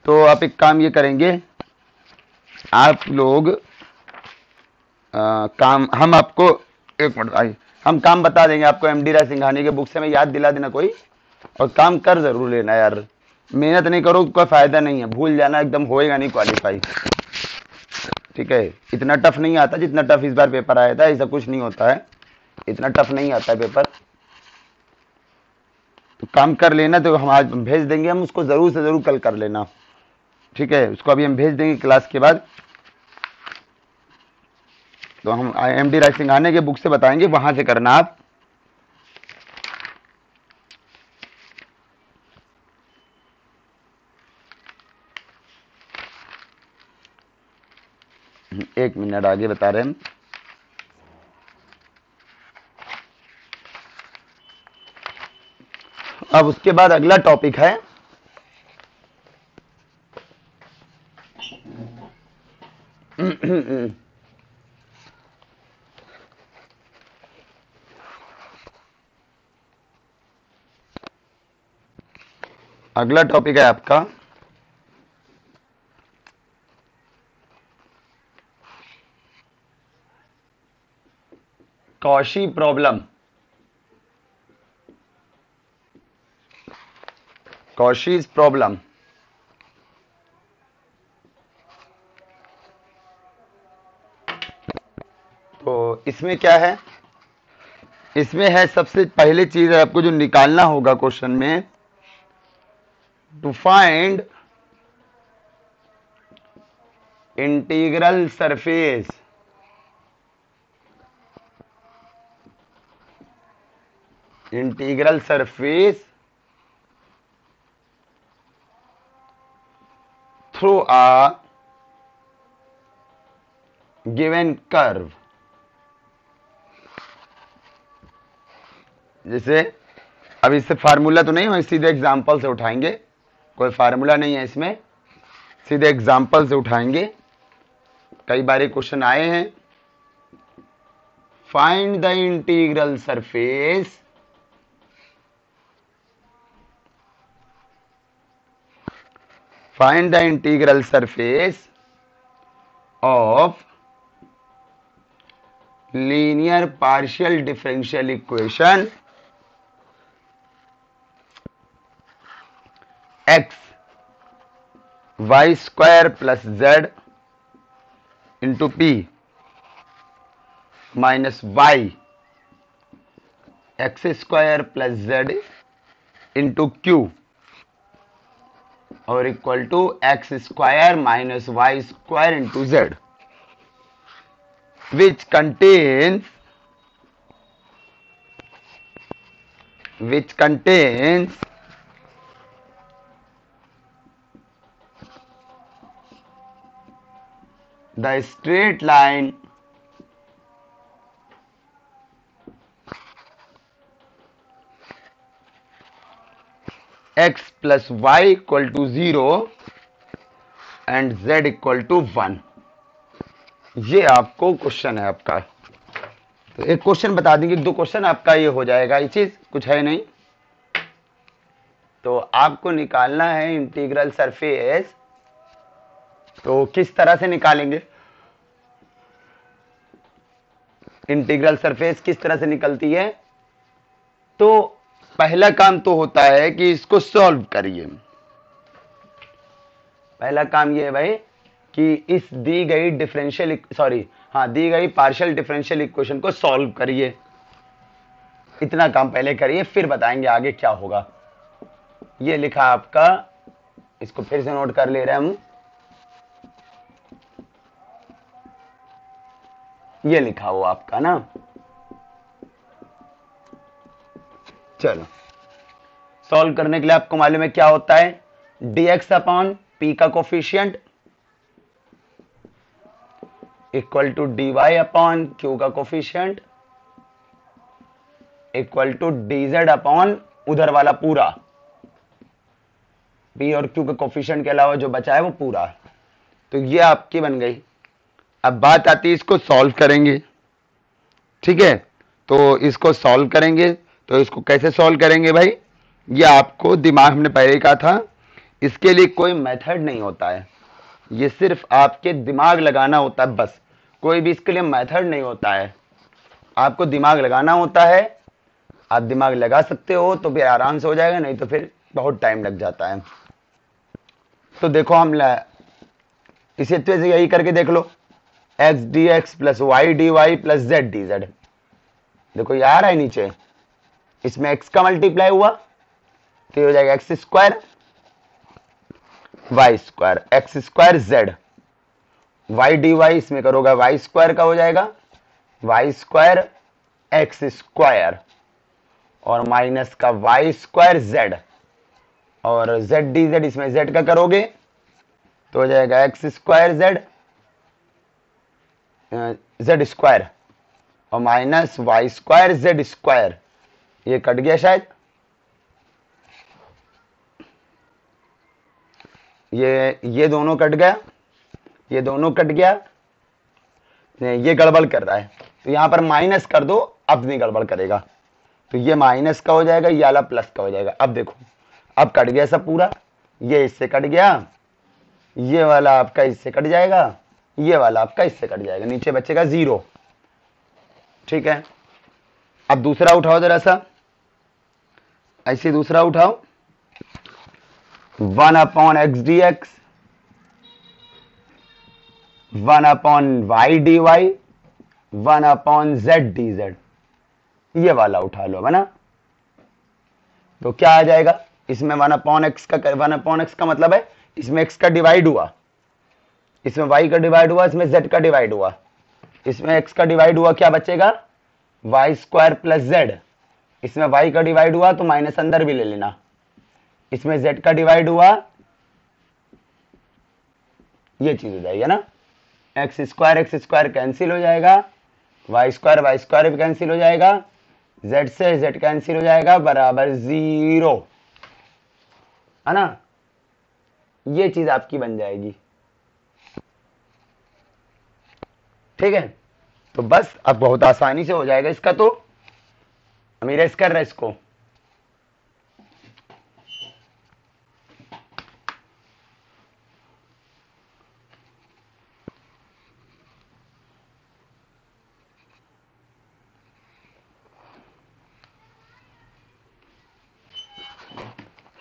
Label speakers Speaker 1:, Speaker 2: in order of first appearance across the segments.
Speaker 1: तो आप एक काम ये करेंगे, आप लोग काम हम आपको, एक मिनट भाई, हम काम बता देंगे आपको एमडी राय सिंघानी के बुक से, मैं याद दिला देना कोई, और काम कर जरूर लेना यार, मेहनत नहीं करो कोई फायदा नहीं है, भूल जाना एकदम, होएगा नहीं क्वालिफाई। ठीक है, इतना टफ नहीं आता जितना टफ इस बार पेपर आया था, ऐसा कुछ नहीं होता है, इतना टफ नहीं आता है पेपर। तो काम कर लेना, तो हम आज भेज देंगे, हम उसको जरूर से जरूर कल कर लेना। ठीक है, उसको अभी हम भेज देंगे क्लास के बाद। तो हम एमडी राय सिंघानी के बुक से बताएंगे, वहां से करना आप। एक मिनट आगे बता रहे हैं। अब उसके बाद अगला टॉपिक है अगला टॉपिक है आपका कॉशी प्रॉब्लम। Cauchy's problem. तो इसमें क्या है, इसमें है सबसे पहले चीज है आपको जो निकालना होगा क्वेश्चन में, to find integral surface through a given curve। जैसे अब इससे फार्मूला तो नहीं हो, सीधे एग्जांपल से उठाएंगे, कोई फार्मूला नहीं है इसमें, सीधे एग्जांपल से उठाएंगे। कई बार क्वेश्चन आए हैं, find the integral surface of linear partial differential equation x y square plus z into p minus y x square plus z into q और equal to x square minus Y square into z, which contains the straight line x plus y equal to 0 and z equal to 1। ये आपको question है आपका। तो एक question बता देंगे, दो क्वेश्चन आपका ये हो जाएगा, ये चीज कुछ है नहीं। तो आपको निकालना है इंटीग्रल सरफेस। तो किस तरह से निकालेंगे इंटीग्रल सरफेस, किस तरह से निकलती है? तो पहला काम तो होता है कि इसको सॉल्व करिए। पहला काम ये है भाई कि इस दी गई दी गई पार्शियल डिफरेंशियल इक्वेशन को सॉल्व करिए। इतना काम पहले करिए, फिर बताएंगे आगे क्या होगा। ये लिखा आपका, इसको फिर से नोट कर ले रहे हैं हम। ये लिखा हुआ आपका ना, चलो सॉल्व करने के लिए आपको मालूम है क्या होता है, dx अपॉन p का coefficient equal to dy upon q का coefficient equal to dz upon उधर वाला पूरा, p और q के कोफिशिएंट के अलावा जो बचा है वो पूरा। तो ये आपकी बन गई। अब बात आती है इसको सॉल्व करेंगे। ठीक है, तो इसको सॉल्व करेंगे। तो इसको कैसे सॉल्व करेंगे भाई, ये आपको दिमाग में पहले कहा था इसके लिए कोई मेथड नहीं होता है, ये सिर्फ आपके दिमाग लगाना होता है बस। कोई भी इसके लिए मेथड नहीं होता है, आपको दिमाग लगाना होता है। आप दिमाग लगा सकते हो तो फिर आराम से हो जाएगा, नहीं तो फिर बहुत टाइम लग जाता है। तो देखो हम इसे तो यही करके देख लो, X D X plus Y D Y plus Z D Z. देखो ये आ रहा है नीचे, इसमें एक्स का मल्टीप्लाई हुआ तो ये हो जाएगा x square Y square X square Z, Y D Y इसमें करोगे वाई स्क्वायर का हो जाएगा वाई स्क्वायर एक्स स्क्वायर और माइनस का वाई स्क्वायर जेड, और जेड डी जेड इसमें जेड का करोगे तो हो जाएगा x square Z Z square और minus Y square Z square. ये कट गया शायद, ये दोनों कट गया, ये दोनों कट गया, ये गड़बड़ कर रहा है तो यहां पर माइनस कर दो, अब नहीं गड़बड़ करेगा। तो ये माइनस का हो जाएगा, ये वाला प्लस का हो जाएगा। अब देखो अब कट गया सब पूरा, ये इससे कट गया, ये वाला आपका इससे कट जाएगा, ये वाला आपका इससे कट जाएगा, नीचे बचेगा 0। ठीक है, अब दूसरा उठाओ जरा सा, ऐसे दूसरा उठाओ, 1 upon x D x 1 upon y D y 1 upon z D z, ये वाला उठा लो है ना। तो क्या आ जाएगा इसमें 1 अपॉन एक्स का मतलब है इसमें x का डिवाइड हुआ, इसमें y का डिवाइड हुआ, इसमें z का डिवाइड हुआ, इसमें x का डिवाइड हुआ, क्या बचेगा वाई स्क्वायर प्लस जेड, इसमें y का डिवाइड हुआ तो माइनस अंदर भी ले लेना, इसमें z का डिवाइड हुआ, ये चीज हो जाएगी ना, एक्स स्क्वायर कैंसिल हो जाएगा, वाई स्क्वायर भी कैंसिल हो जाएगा, z से z कैंसिल हो जाएगा बराबर 0, है ना। ये चीज आपकी बन जाएगी। ठीक है, तो बस अब बहुत आसानी से हो जाएगा इसका। तो हम इरेज कर रहे हैं इसको,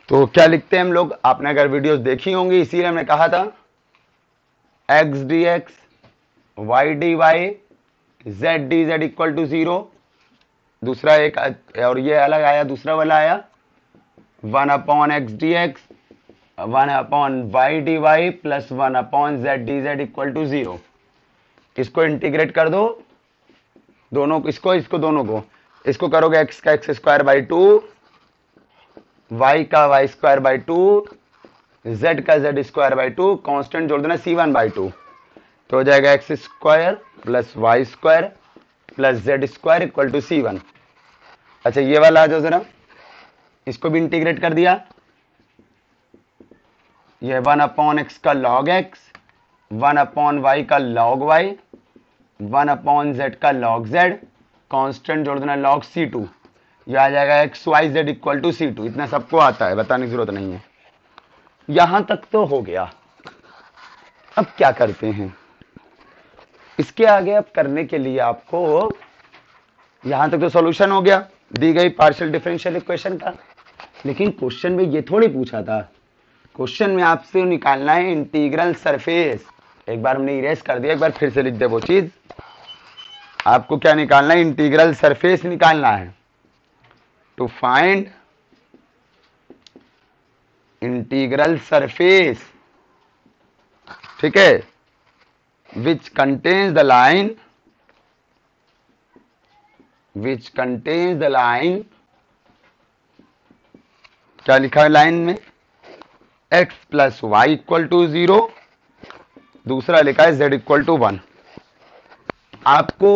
Speaker 1: तो क्या लिखते हैं हम लोग, आपने अगर वीडियोस देखी होंगी इसीलिए हमने कहा था x D x y D y z D z equal to 0। दूसरा एक और ये अलग आया, दूसरा वाला आया 1 upon x D x 1 upon y D Y plus 1 upon z D z equal to 0। इसको इंटीग्रेट कर दो दोनों को, इसको दोनों को, इसको करोगे एक्स का एक्स स्क्वायर बाई 2 y का वाई स्क्वायर बाई 2 z का z स्क्वायर बाई 2, कांस्टेंट जोड़ देना c1 बाई 2, तो हो जाएगा x square plus y square plus z square equal to c1। अच्छा ये वाला आ जाओ जरा, इसको भी इंटीग्रेट कर दिया, ये 1 अपॉन एक्स का लॉग एक्स 1 अपॉन वाई का लॉग वाई 1 अपॉन जेड का लॉग जेड, कांस्टेंट जोड़ देना लॉग c2, यह आ जाएगा x y z equal to c2। इतना सबको आता है, बताने की जरूरत नहीं है। यहां तक तो हो गया। अब क्या करते हैं, इसके आगे अब करने के लिए आपको, यहां तक तो सॉल्यूशन हो गया दी गई पार्शियल डिफरेंशियल इक्वेशन का, लेकिन क्वेश्चन में ये थोड़ी पूछा था, क्वेश्चन में आपसे निकालना है इंटीग्रल सरफेस। एक बार हमने इरेज कर दिया, एक बार फिर से लिख दे वो चीज। आपको क्या निकालना है, इंटीग्रल सरफेस निकालना है। टू फाइंड इंटीग्रल सरफेस, ठीक है, which contains the line क्या लिखा है लाइन में, x plus y equal to 0, दूसरा लिखा है z इक्वल टू 1। आपको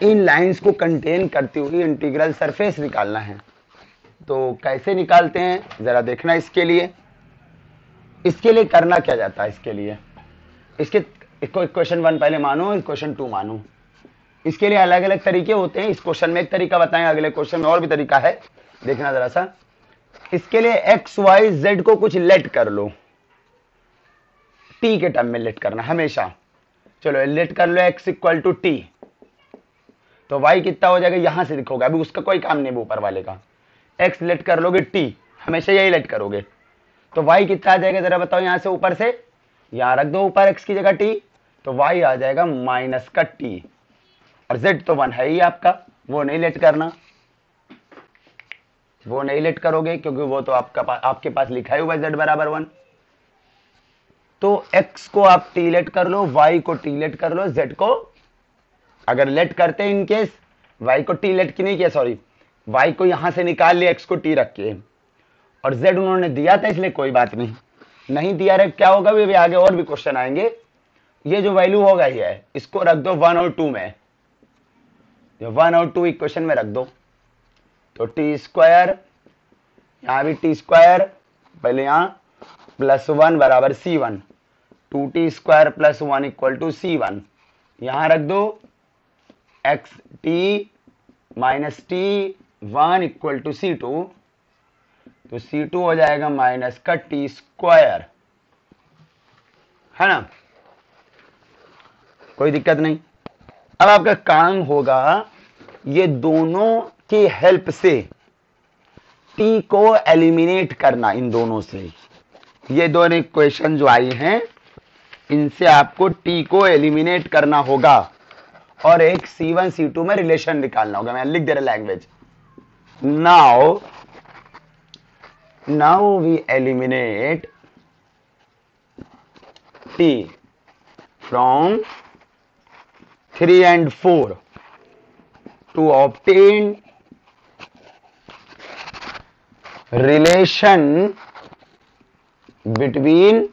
Speaker 1: इन लाइंस को कंटेन करती हुई इंटीग्रल सरफेस निकालना है। तो कैसे निकालते हैं जरा देखना। इसके लिए करना क्या जाता है, इसको इक्वेशन 1 पहले मानो, इक्वेशन 2 मानो। इसके लिए अलग अलग तरीके होते हैं। इस क्वेश्चन में एक तरीका बताएं, अगले क्वेश्चन में और भी तरीका है, देखना जरा सा। इसके लिए एक्स वाई जेड को कुछ लेट कर लो, टी के टर्म में लेट करना हमेशा। चलो लेट कर लो x इक्वल टू टी, तो y कितना हो जाएगा यहां से दिखोगे, अभी उसका कोई काम नहीं ऊपर वाले का। x लेट कर लोगे t, हमेशा यही लेट करोगे, तो y कितना आ जाएगा जरा बताओ, यहां से ऊपर से यहां रख दो ऊपर x की जगह t, तो y आ जाएगा माइनस का t, और z तो 1 है ही आपका, वो नहीं लेट करना, वो नहीं लेट करोगे क्योंकि वो तो आपके पास लिखा ही हुआ है z बराबर 1। तो x को आप t लेट कर लो, y को t लेट कर लो, z को अगर लेट करते हैं इनकेस y को t लेट की नहीं किया, सॉरी y को यहां से निकाल लिया, x को t रख के, और z उन्होंने दिया था इसलिए कोई बात नहीं, नहीं दिया रे क्या होगा भी आगे और भी क्वेश्चन आएंगे। ये जो वैल्यू होगा ये है, इसको रख दो 1 और 2 में, 1 और 2 इक्वेशन में रख दो, तो टी स्क्वायर, यहां भी टी स्क्वायर पहले यहां प्लस 1 बराबर c1, 2t square plus 1 equal to c1, यहां रख दो x t minus t 1 equal to c2, तो c2 हो जाएगा माइनस का टी स्क्वायर, है ना, कोई दिक्कत नहीं। अब आपका काम होगा ये दोनों की हेल्प से t को एलिमिनेट करना, इन दोनों से, ये दोनों इक्वेशन जो आई हैं इनसे आपको t को एलिमिनेट करना होगा और एक c1 c2 में रिलेशन निकालना होगा। मैं लिख दे रहा language, now we eliminate t from 3 and 4 to obtain relation between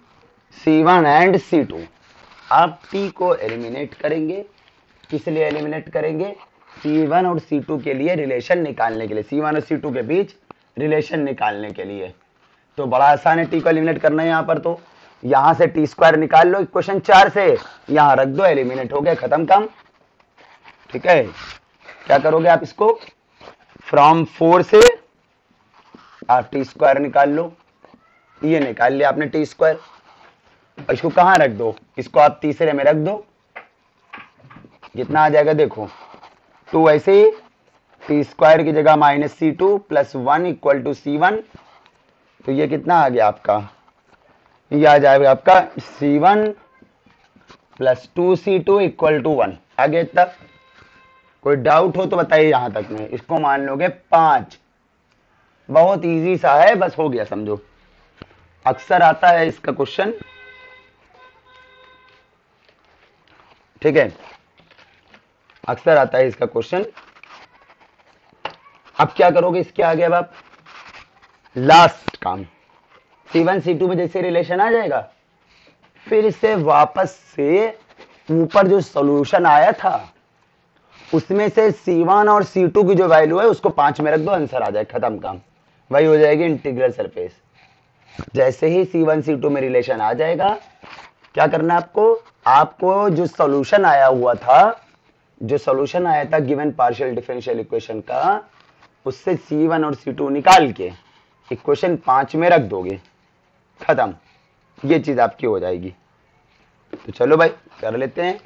Speaker 1: C1 and C2। आप t को एलिमिनेट करेंगे, किस लिए एलिमिनेट करेंगे, C1 और C2 के लिए रिलेशन निकालने के लिए, C1 और C2 के बीच रिलेशन निकालने के लिए। तो बड़ा आसान है t को एलिमिनेट करना है, यहां पर तो यहां से टी स्क्वायर निकाल लो इक्वेशन 4 से, यहां रख दो, एलिमिनेट हो गया, खत्म काम। ठीक है, क्या करोगे आप इसको, फ्रॉम 4 से आप टी स्क्वायर निकाल लो, ये निकाल लिया आपने टी स्क्वायर, इसको कहां रख दो, इसको आप तीसरे में रख दो, कितना आ जाएगा देखो 2, ऐसे ही टी स्क्वायर की जगह minus c2 plus 1 equal to c1, तो ये कितना आ गया आपका, ये आ जाएगा आपका c1 plus 2c2 equal to 1। आगे तक कोई डाउट हो तो बताइए, यहां तक में इसको मान लोगे 5, बहुत इजी सा है, बस हो गया समझो, अक्सर आता है इसका क्वेश्चन। ठीक है, अक्सर आता है इसका क्वेश्चन। अब क्या करोगे इसके आगे, अब आप लास्ट काम, C1 C2 में जैसे रिलेशन आ जाएगा, फिर से वापस से ऊपर जो सॉल्यूशन आया था उसमें से C1 और C2 की जो वैल्यू है उसको 5 में रख दो, आंसर आ जाए, खत्म काम, वही हो जाएगी इंटीग्रल सरफेस। जैसे ही C1 C2 में रिलेशन आ जाएगा, क्या करना है आपको जो सॉल्यूशन आया हुआ था, जो सॉल्यूशन आया था गिवन पार्शियल डिफरेंशियल इक्वेशन का, उससे C1 और C2 निकाल के इक्वेशन 5 में रख दोगे, खत्म, ये चीज आपकी हो जाएगी। तो चलो भाई कर लेते हैं।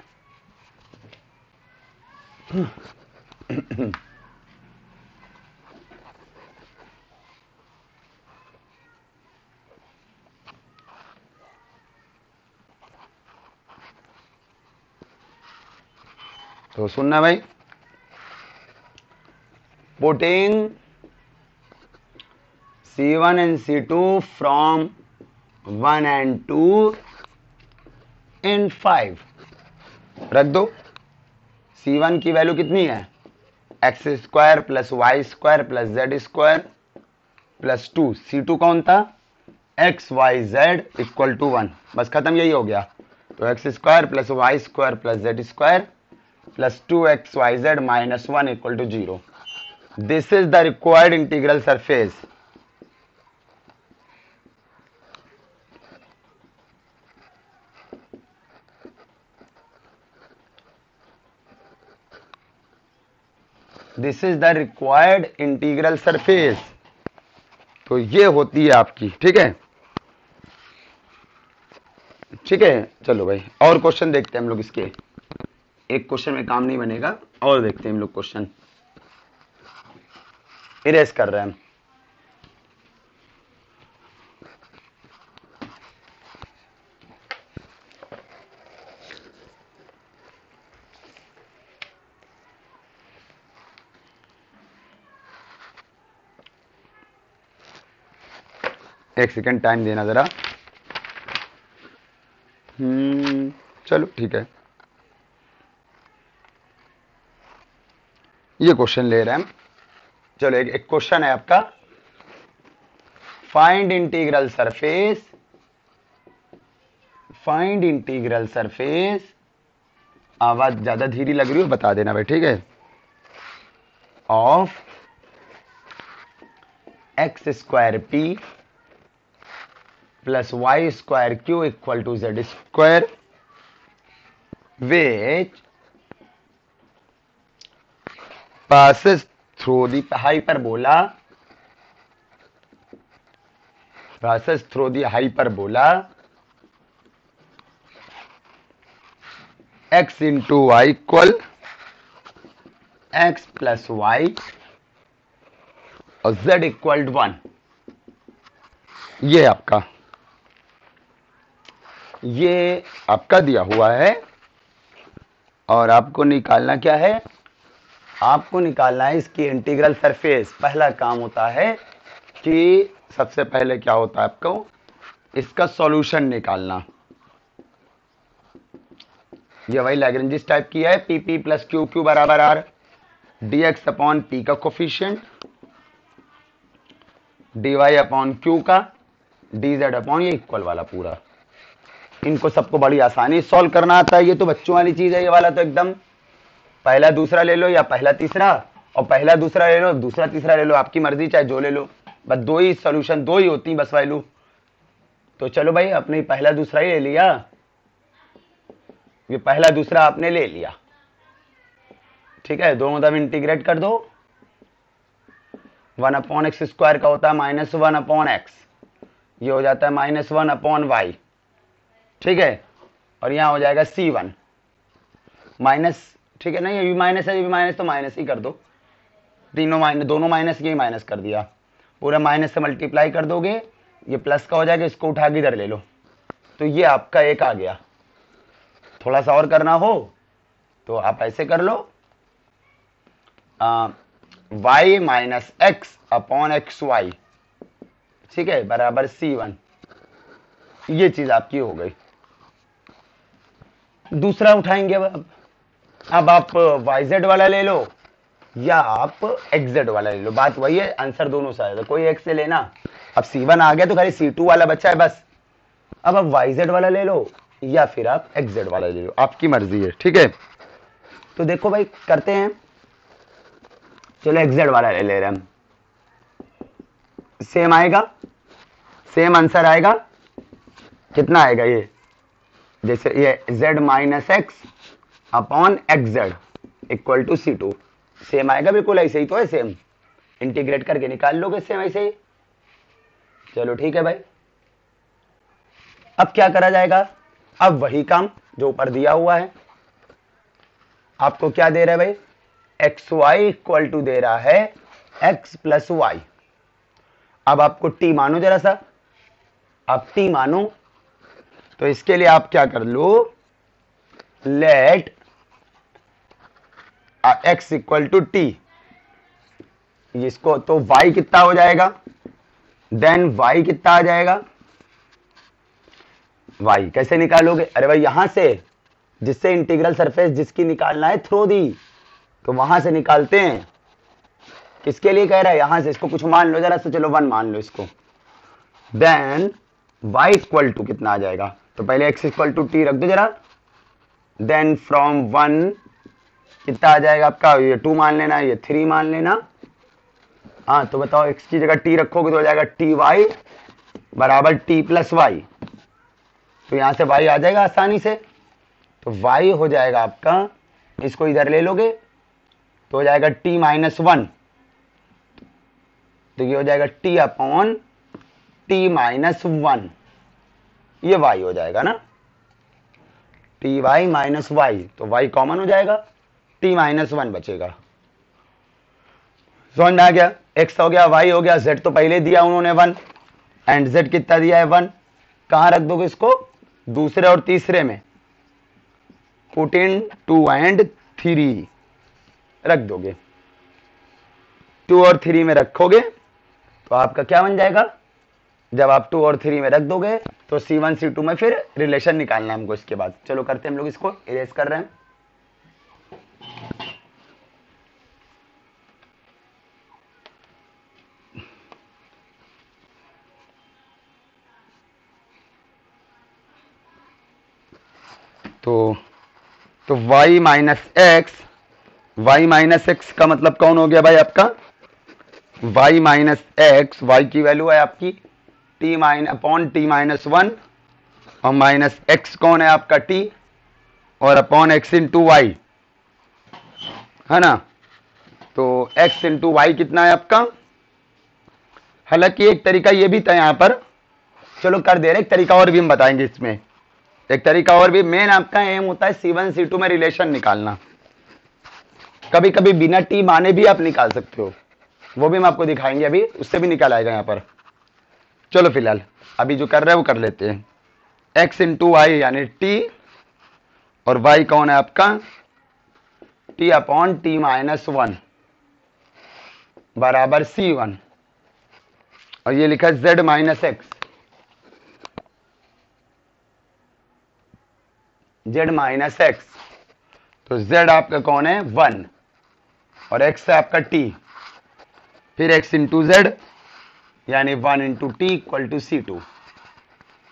Speaker 1: तो सुनना भाई, putting C1 and C2 from 1 and 2 in 5 रख दो। C1 की वैल्यू कितनी है, x square plus y square plus z square plus 2, C2 कौन था, x y z equal to 1, बस खत्म, यही हो गया। तो x square plus y square plus z square plus 2xyz minus 1 equal to 0. This is the required integral surface. This is the required integral surface. तो ये होती है आपकी, ठीक है। ठीक है, चलो भाई और क्वेश्चन देखते हैं हम लोग इसके। एक क्वेश्चन में काम नहीं बनेगा, और देखते हैं हम लोग क्वेश्चन। इरेज कर रहे हैं हम। एक सेकंड टाइम देना जरा। चलो ठीक है, ये क्वेश्चन ले रहे हैं हम। चलो एक क्वेश्चन है आपका, find integral surface, find integral surface. आवाज ज्यादा धीरे लग रही हो बता देना भाई, ठीक है। Of x square p plus y square q equal to z square, which passes through the hyperbola, passes through the hyperbola x into y equal x plus y और z इक्वल टू 1। ये आपका दिया हुआ है, और आपको निकालना क्या है, आपको निकालना है इसकी इंटीग्रल सरफेस। पहला काम होता है कि सबसे पहले क्या होता है आपको इसका सॉल्यूशन निकालना। ये वही लैग्रेंजिस टाइप की है, P P plus Q Q बराबर R D x upon P का coefficient, D Y upon Q का, डी जेड अपॉन ये इक्वल वाला पूरा। इनको सबको बड़ी आसानी सॉल्व करना आता है, ये तो बच्चों वाली चीज है। ये वाला तो एकदम पहला दूसरा ले लो या पहला तीसरा, और पहला दूसरा ले लो दूसरा तीसरा ले लो, आपकी मर्जी चाहे जो ले लो, बस दो ही सॉल्यूशन, दो ही होती बस वैल्यू। तो चलो भाई अपने पहला दूसरा ही ले लिया, ये पहला दूसरा आपने ले लिया, ठीक है। दोनों तरफ इंटीग्रेट कर दो। 1 अपॉन एक्स स्क्वायर का होता है -1 अपॉन एक्स, ये हो जाता है -1 अपॉन वाई, ठीक है। और यहां हो जाएगा C1 माइनस, ठीक है ना, ये भी माइनस है ये भी माइनस, तो माइनस ही कर दो। तीनों माइनस, दोनों माइनस, ये माइनस कर दिया, पूरा माइनस से मल्टीप्लाई कर दोगे, ये प्लस का हो जाएगा, इसको उठा के इधर ले लो, तो ये आपका एक आ गया। थोड़ा सा और करना हो तो आप ऐसे कर लो, y minus x upon x y, ठीक है, बराबर C1। ये चीज आपकी हो गई। दूसरा उठाएंगे अब आप yz वाला ले लो या आप xz वाला ले लो, बात वही है, आंसर दोनों से आएगा, कोई एक से लेना। अब C1 आ गया तो खाली C2 वाला बचा है बस। अब आप yz वाला ले लो या फिर आप xz वाला ले लो, आपकी मर्जी है, ठीक है। तो देखो भाई करते हैं, चलो xz वाला ले रहे हैं हम, सेम आएगा, सेम आंसर आएगा। कितना आएगा ये, जैसे ये z minus x upon x z equal to C2, same आएगा, बिल्कुल ऐसे ही तो है, सेम इंटीग्रेट करके निकाल लोगे, सेम ऐसे ही। चलो ठीक है भाई, अब क्या करा जाएगा, अब वही काम जो ऊपर दिया हुआ है। आपको क्या दे रहा है भाई, एक्स वाई इक्वल टू दे रहा है एक्स प्लस वाई। अब आपको टी मानो जरा सा, आप टी मानो, तो इसके लिए आप क्या कर लो, let X equal to T, इसको तो y कितना हो जाएगा, देन y कितना आ जाएगा, y कैसे निकालोगे, अरे भाई यहां से, जिससे इंटीग्रल सरफेस जिसकी निकालना है थ्रो दी, तो वहां से निकालते हैं। किसके लिए कह रहा है, यहां से, इसको कुछ मान लो जरा से, चलो 1 मान लो इसको, देन y इक्वल टू कितना आ जाएगा, तो पहले x इक्वल टू टी रख दो जरा, देन फ्रॉम 1 कितना आ जाएगा आपका, ये 2 मान लेना, ये 3 मान लेना। हाँ तो बताओ x की जगह t रखोगे तो हो जाएगा टी वाई बराबर टी प्लस वाई, तो यहां से y आ जाएगा आसानी से, तो y हो जाएगा आपका, इसको इधर ले लोगे तो हो जाएगा t माइनस 1, तो ये हो जाएगा t अपॉन t माइनस 1, ये y हो जाएगा ना। टी वाई माइनस वाई, तो वाई कॉमन हो जाएगा, टी माइनस 1 बचेगा। समझ में आ गया? एक्स हो गया, वाई हो गया, जेड तो पहले दिया उन्होंने 1 एंड जेड कितना दिया है 1। कहां रख दोगे इसको? दूसरे और तीसरे में, पुट इन 2 एंड 3 रख दोगे। 2 और 3 में रखोगे तो आपका क्या बन जाएगा? जब आप 2 और 3 में रख दोगे तो C1 C2 में फिर रिलेशन निकालना है हमको इसके बाद। चलो करते हैं हम लोग, इसको इरेज कर रहे हैं। तो y minus x, y minus x का मतलब कौन हो गया भाई आपका? y माइनस एक्स, वाई की वैल्यू है आपकी t minus upon t minus 1 और माइनस एक्स कौन है आपका t और अपॉन x इंटू वाई, है ना? तो x इंटू वाई कितना है आपका? हालांकि एक तरीका ये भी था यहां पर, चलो कर दे रहे, एक तरीका और भी हम बताएंगे इसमें। एक तरीका और भी, मेन आपका एम होता है C1 C2 में रिलेशन निकालना। कभी कभी बिना टी माने भी आप निकाल सकते हो, वो भी हम आपको दिखाएंगे, अभी उससे भी निकाल आएगा यहां पर। चलो फिलहाल अभी जो कर रहे हैं वो कर लेते हैं। x इंटू वाई यानी टी और y कौन है आपका? t अपॉन टी माइनस 1 बराबर C1 और ये लिखा है z minus x, z minus x, तो z आपका कौन है 1 और x है आपका t, फिर x इंटू जेड यानी 1 into T equal to C2।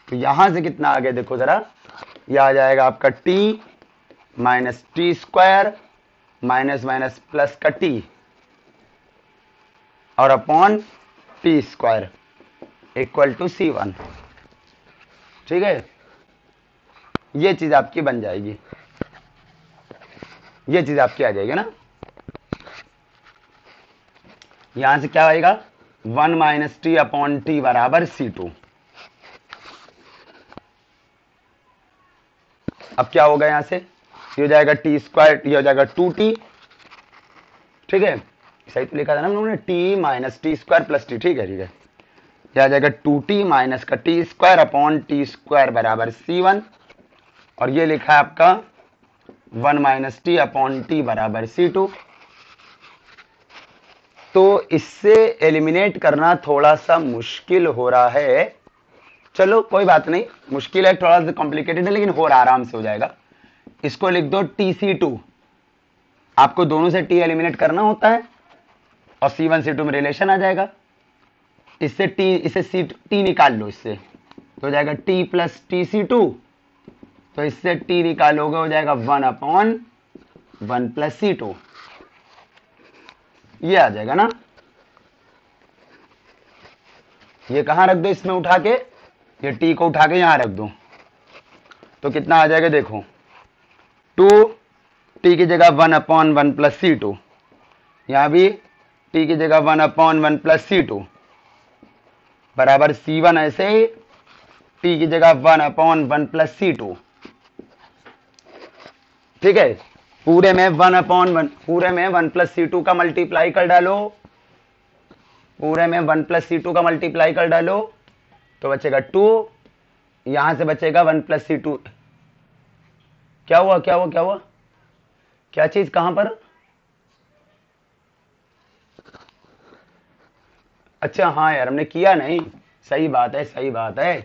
Speaker 1: तो यहां से कितना आ गया देखो जरा, यह आ जाएगा आपका t minus t square minus minus plus का t और upon t square equal to C1। ठीक है, ये चीज आपकी बन जाएगी, ये चीज आपकी आ जाएगी ना। यहां से क्या आएगा? 1 माइनस टी अपॉन टी बराबर C2। अब क्या होगा यहां से? ये हो जाएगा टी स्क्वायर, ये हो जाएगा 2t। ठीक है, सही तो लिखा था ना हम लोगों ने, T minus t square plus T. ठीक है ठीक है, ये आ जाएगा 2t माइनस का T square upon t square बराबर C1 और ये लिखा है आपका 1 माइनस टी अपॉन टी बराबर C2। तो इससे एलिमिनेट करना थोड़ा सा मुश्किल हो रहा है, चलो कोई बात नहीं, मुश्किल है, थोड़ा सा कॉम्प्लिकेटेड है, लेकिन हो रहा आराम से हो जाएगा। इसको लिख दो TC2, आपको दोनों से t एलिमिनेट करना होता है और C1 C2 में रिलेशन आ जाएगा। इससे t, इसे t निकाल लो, इससे तो हो जाएगा t प्लस TC2, तो इससे t निकालोगे हो जाएगा 1 अपॉन 1 प्लस C2, ये आ जाएगा ना। ये कहां रख दो? इसमें उठा के, ये t को उठा के यहां रख दो, तो कितना आ जाएगा देखो, 2 t की जगह 1 अपॉन 1 प्लस C2, यहां भी t की जगह 1 अपॉन 1 प्लस C2 बराबर C1, ऐसे ही t की जगह 1 अपॉन 1 प्लस C2। ठीक है, पूरे में 1 अपॉन 1, पूरे में 1 प्लस C2 का मल्टीप्लाई कर डालो, पूरे में 1 प्लस C2 का मल्टीप्लाई कर डालो तो बचेगा 2, यहां से बचेगा 1 प्लस C2। क्या हुआ क्या हुआ क्या हुआ? क्या चीज कहां पर? अच्छा हाँ यार, हमने किया नहीं, सही बात है सही बात है,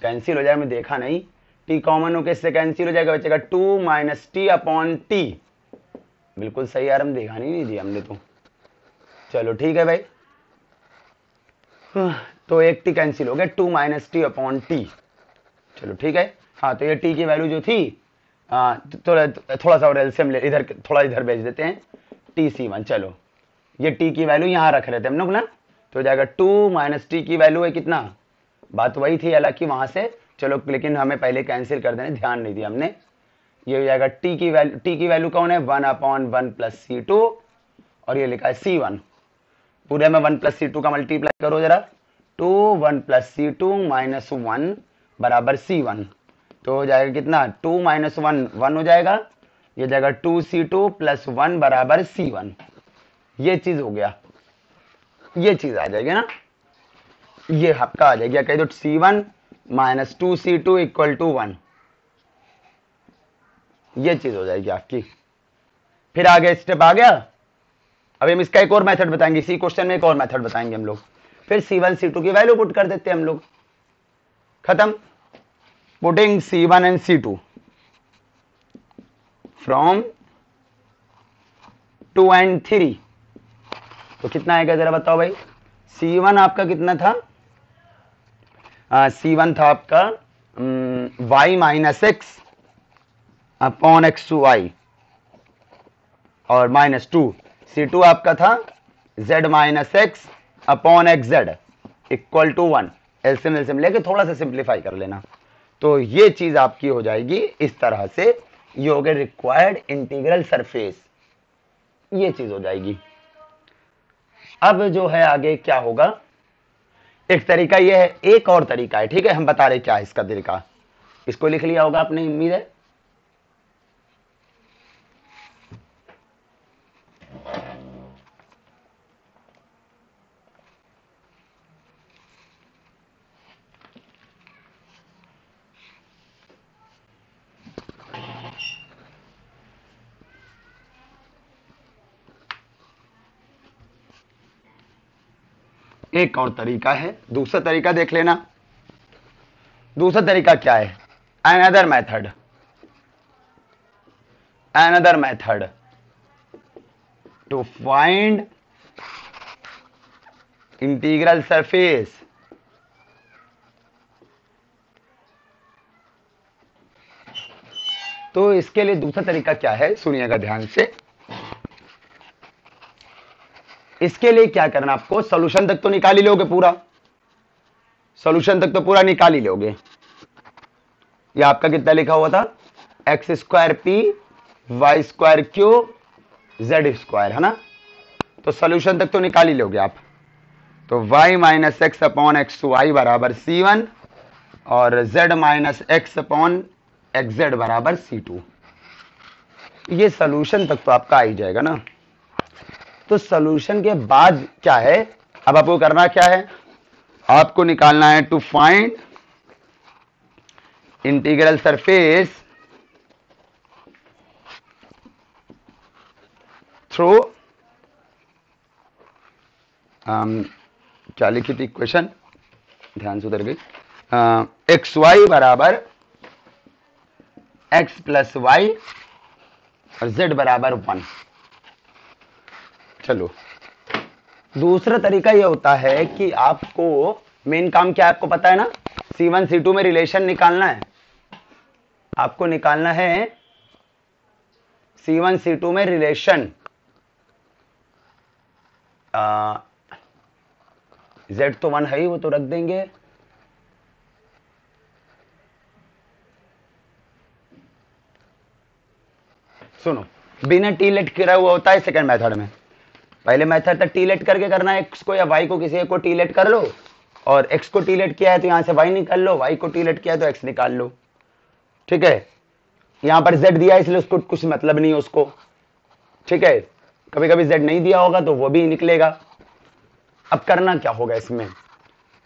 Speaker 1: कैंसिल हो जाएगा, मैं देखा नहीं, t कॉमन होकर इससे कैंसिल हो जाएगा, बचेगा 2 माइनस टी अपॉन टी। बिल्कुल सही यार, हम देखा नहीं दिया हमने तो। चलो ठीक है भाई, तो एक टी कैंसिल हो गया, 2 माइनस टी अपॉन टी। चलो ठीक है, हाँ तो ये टी की वैल्यू जो थी, थोड़ा सा और एलसीएम इधर, थोड़ा इधर भेज देते हैं, TC1। चलो ये टी की वैल्यू यहां रख रहे थे हम लोग ना, तो हो जाएगा 2 माइनस टी की वैल्यू है कितना, बात वही थी हालांकि वहां से, चलो लेकिन हमें पहले कैंसिल कर देने, ध्यान नहीं दिया हमने। ये हो जाएगा टी की वैल्यू कौन है? 1 अपॉन 1 प्लस C2 और ये लिखा है C1। पूरे में 1 प्लस C2 का मल्टीप्लाई करो जरा, 2 1 प्लस C2 माइनस 1 बराबर C1। तो हो जाएगा कितना, 2 माइनस 1 1 हो जाएगा, ये जाएगा 2c2 प्लस 1 बराबर c1। ये चीज हो गया, ये चीज आ जाएगी ना, ये आपका आ जाएगी, कह दो c1 minus 2c2 equal to 1, ये चीज हो जाएगी आपकी। फिर आगे स्टेप आ गया। अभी हम इसका एक और मेथड बताएंगे, इसी क्वेश्चन में एक और मेथड बताएंगे हम लोग। फिर c1 c2 की वैल्यू पुट कर देते हैं हम लोग, खत्म। Putting c1 and c2 from 2 and 3, तो कितना आएगा जरा बताओ भाई। c1 आपका कितना था, c1 था आपका y minus x upon x to y और माइनस 2। c2 आपका था z minus x upon x z equal to 1। LCM LCM लेके थोड़ा सा सिंप्लीफाई कर लेना, तो ये चीज आपकी हो जाएगी इस तरह से। ये हो गया रिक्वायर्ड इंटीग्रल सरफेस, ये चीज हो जाएगी। अब जो है आगे क्या होगा, एक तरीका ये है, एक और तरीका है, ठीक है, हम बता रहे क्या है इसका तरीका। इसको लिख लिया होगा आपने, उम्मीद है। एक और तरीका है, दूसरा तरीका देख लेना। दूसरा तरीका क्या है, another method to find integral surface. तो इसके लिए दूसरा तरीका क्या है, सुनिएगा ध्यान से। इसके लिए क्या करना, आपको सॉल्यूशन तक तो निकाल ही लोगे, पूरा सॉल्यूशन तक तो पूरा निकाल ही लोगे। ये आपका कितना लिखा हुआ था, x square p y square q z square, है ना। तो सॉल्यूशन तक तो निकाल ही लोगे आप। तो y minus x upon x y बराबर c1 और z minus x upon x z बराबर c2। ये सॉल्यूशन तक तो आपका आ ही जाएगा ना। तो सॉल्यूशन के बाद क्या है, अब आपको करना क्या है, आपको निकालना है to find integral surface through क्या लिखी थी इक्वेशन, ध्यान से उधर गई, एक्स वाई बराबर एक्स प्लस वाई और जेड बराबर 1। चलो, दूसरा तरीका यह होता है कि आपको मेन काम क्या है, आपको पता है ना, C1 C2 में रिलेशन निकालना है। आपको निकालना है C1 C2 में रिलेशन, Z तो 1 है ही, वो तो रख देंगे। सुनो, बिना टी लेट किया हुआ होता है सेकंड मेथड में। पहले मेथड था टी लेट करके करना है, एक्स को या वाई को, किसी एक को टी लेट कर लो, और एक्स को टी लेट किया है तो यहां से वाई निकाल लो, वाई को टी लेट किया है तो एक्स निकाल लो, ठीक है। यहां पर जेड दिया है इसलिए उसको कुछ मतलब नहीं है उसको, ठीक है। कभी कभी जेड नहीं दिया होगा तो वो भी निकलेगा। अब करना क्या होगा इसमें,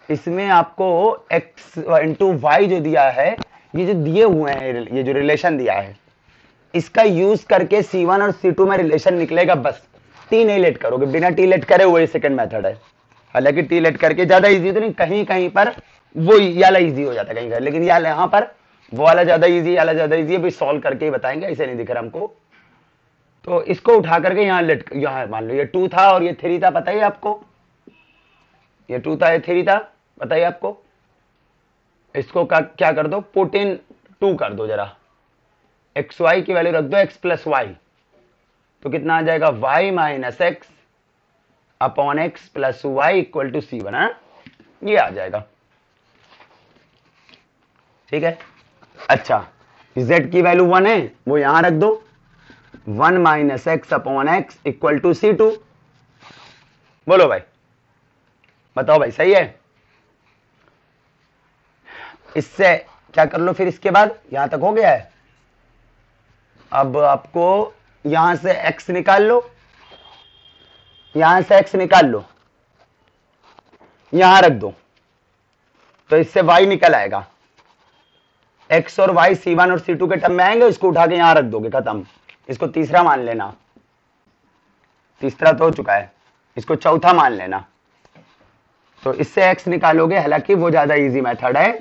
Speaker 1: इसमें आपको एक्स इंटू वाई जो दिया है, ये जो दिए हुए हैं, ये जो रिलेशन दिया है, इसका यूज करके C1 और C2 में रिलेशन निकलेगा। बस टी नहीं लेट करोगे, बिना टी लेट करे वही सेकंड मेथड है। हालांकि टी लेट करके ज्यादा इजी तो नहीं, कहीं कहीं पर वो वाला इजी हो जाता है कहीं कहीं, लेकिन यहाँ पर वो वाला ज्यादा इजी, वाला ज्यादा इजी है। भाई सॉल्व करके ही बताएंगे, ऐसे नहीं दिख रहा हमको। तो इसको उठा करके यहाँ लेट, यहाँ मान लो ये 2 था और ये 3 था, पता ही आपको, ये 2 था ये 3 था, पता ही आपको। इसको क्या कर दो, पुट इन 2 कर दो जरा, एक्स वाई की वैल्यू रख दो एक्स प्लस वाई, तो कितना आ जाएगा, y minus x upon x plus y equal to C1, है ये आ जाएगा, ठीक है। अच्छा, z की वैल्यू 1 है, वो यहां रख दो, 1 minus x upon x equal to C2। बोलो भाई, बताओ भाई, सही है। इससे क्या कर लो फिर इसके बाद, यहां तक हो गया है। अब आपको यहां से x निकाल लो, यहां से x निकाल लो, यहां रख दो, तो इससे y निकल आएगा। x और y C1 और C2 के टर्म में आएंगे, इसको उठा के यहां रख दोगे, खत्म। इसको तीसरा मान लेना, तीसरा तो हो चुका है, इसको चौथा मान लेना। तो इससे x निकालोगे, हालांकि वो ज्यादा इजी मेथड है।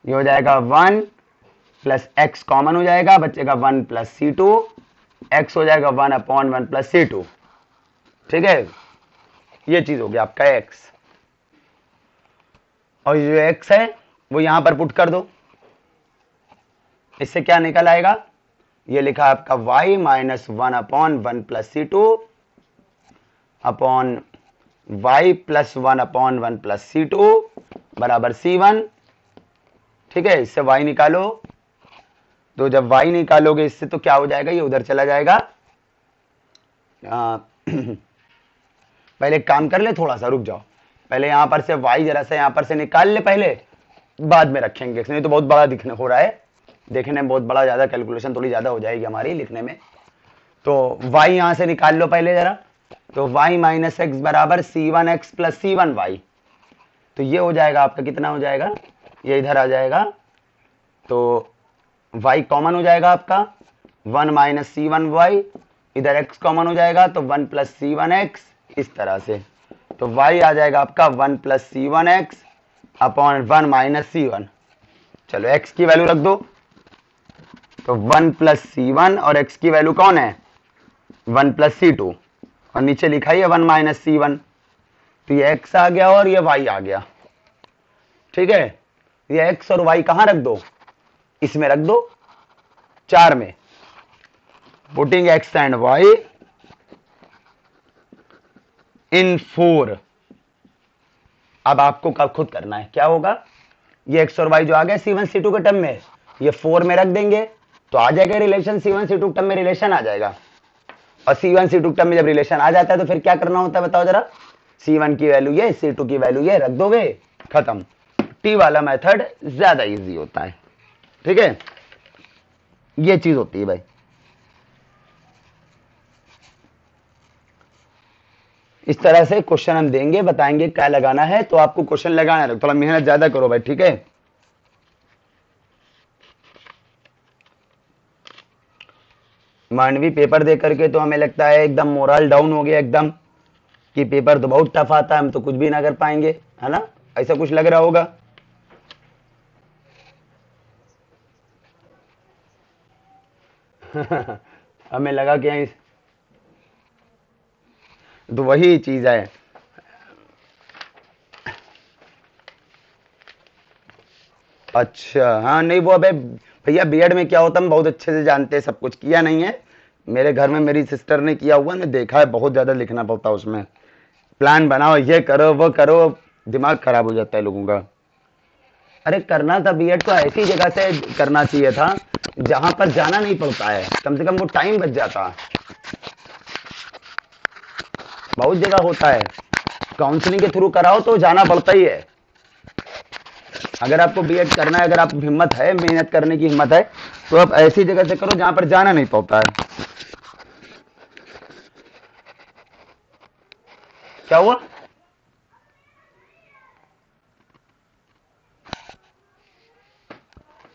Speaker 1: ये हो जाएगा 1 प्लस x कॉमन हो जाएगा, बचेगा 1 प्लस C2, x हो जाएगा 1/1 प्लस C2। ठीक है, ये चीज हो गया आपका x। और ये जो x है वो यहां पर पुट कर दो, इससे क्या निकल आएगा, ये लिखा है आपका y minus 1/1 plus C2 upon y plus 1/1 plus C2 बराबर C1। ठीक है, इससे y निकालो, तो जब y निकालोगे इससे तो क्या हो जाएगा, ये उधर चला जाएगा। पहले एक काम कर ले, थोड़ा सा रुक जाओ, पहले यहां पर से y जरा सा यहां पर से निकाल ले पहले, बाद में रखेंगे, नहीं तो बहुत बड़ा दिखने हो रहा है, देखने में बहुत बड़ा, ज्यादा कैलकुलेशन थोड़ी ज्यादा हो जाएगी हमारी लिखने में। तो y यहां से निकाल लो पहले जरा, तो y माइनस एक्स बराबर C1x प्लस C1y। तो ये हो जाएगा आपका, कितना हो जाएगा, ये इधर आ जाएगा, तो y कॉमन हो जाएगा आपका 1 माइनस C1y, इधर x कॉमन हो जाएगा तो 1 प्लस C1x, इस तरह से। तो y आ जाएगा आपका 1 plus C1x upon 1 minus C1। चलो x की वैल्यू रख दो, तो 1 प्लस C1 और x की वैल्यू कौन है, 1 प्लस C2, और नीचे लिखा है 1 माइनस C1। तो ये x आ गया और ये y आ गया। ठीक है, ये x और y कहां रख दो, इसमें रख दो 4 में, पुटिंग x एंड y इन 4। अब आपको खुद करना है, क्या होगा, ये x और y जो आ गया C1 C2 के टर्म में, ये 4 में रख देंगे तो आ जाएगा रिलेशन, C1 C2 टर्म में रिलेशन आ जाएगा। और C1 C2 टर्म में जब रिलेशन आ जाता है तो फिर क्या करना होता है बताओ जरा, C1 की वैल्यू ये, C2 की वैल्यू ये रख दोगे, खत्म। T वाला मेथड ज्यादा इजी होता है। ठीक है, ये चीज होती है भाई। इस तरह से क्वेश्चन हम देंगे, बताएंगे क्या लगाना है, तो आपको क्वेश्चन लगाना है, थोड़ा मेहनत ज्यादा करो भाई। ठीक है, मांडवी पेपर दे करके तो हमें लगता है एकदम मोरल डाउन हो गया एकदम, कि पेपर तो बहुत टफ आता है, हम तो कुछ भी ना कर पाएंगे, है ना, ऐसा कुछ लग रहा होगा। हमें लगा कि तो वही चीज है। अच्छा हाँ, नहीं वो अबे भैया बीएड में क्या होता है हम बहुत अच्छे से जानते हैं, सब कुछ किया नहीं है, मेरे घर में मेरी सिस्टर ने किया हुआ, मैं देखा है, बहुत ज्यादा लिखना पड़ता है उसमें, प्लान बनाओ, ये करो वो करो, दिमाग खराब हो जाता है लोगों का। अरे करना था बीएड तो ऐसी जगह से करना चाहिए था जहां पर जाना नहीं पड़ता है, कम से कम वो टाइम बच जाता। बहुत जगह होता है काउंसलिंग के थ्रू कराओ तो जाना पड़ता ही है। अगर आपको बीएड करना है, अगर आप हिम्मत है, मेहनत करने की हिम्मत है, तो आप ऐसी जगह से करो जहां पर जाना नहीं पड़ता है। क्या हुआ,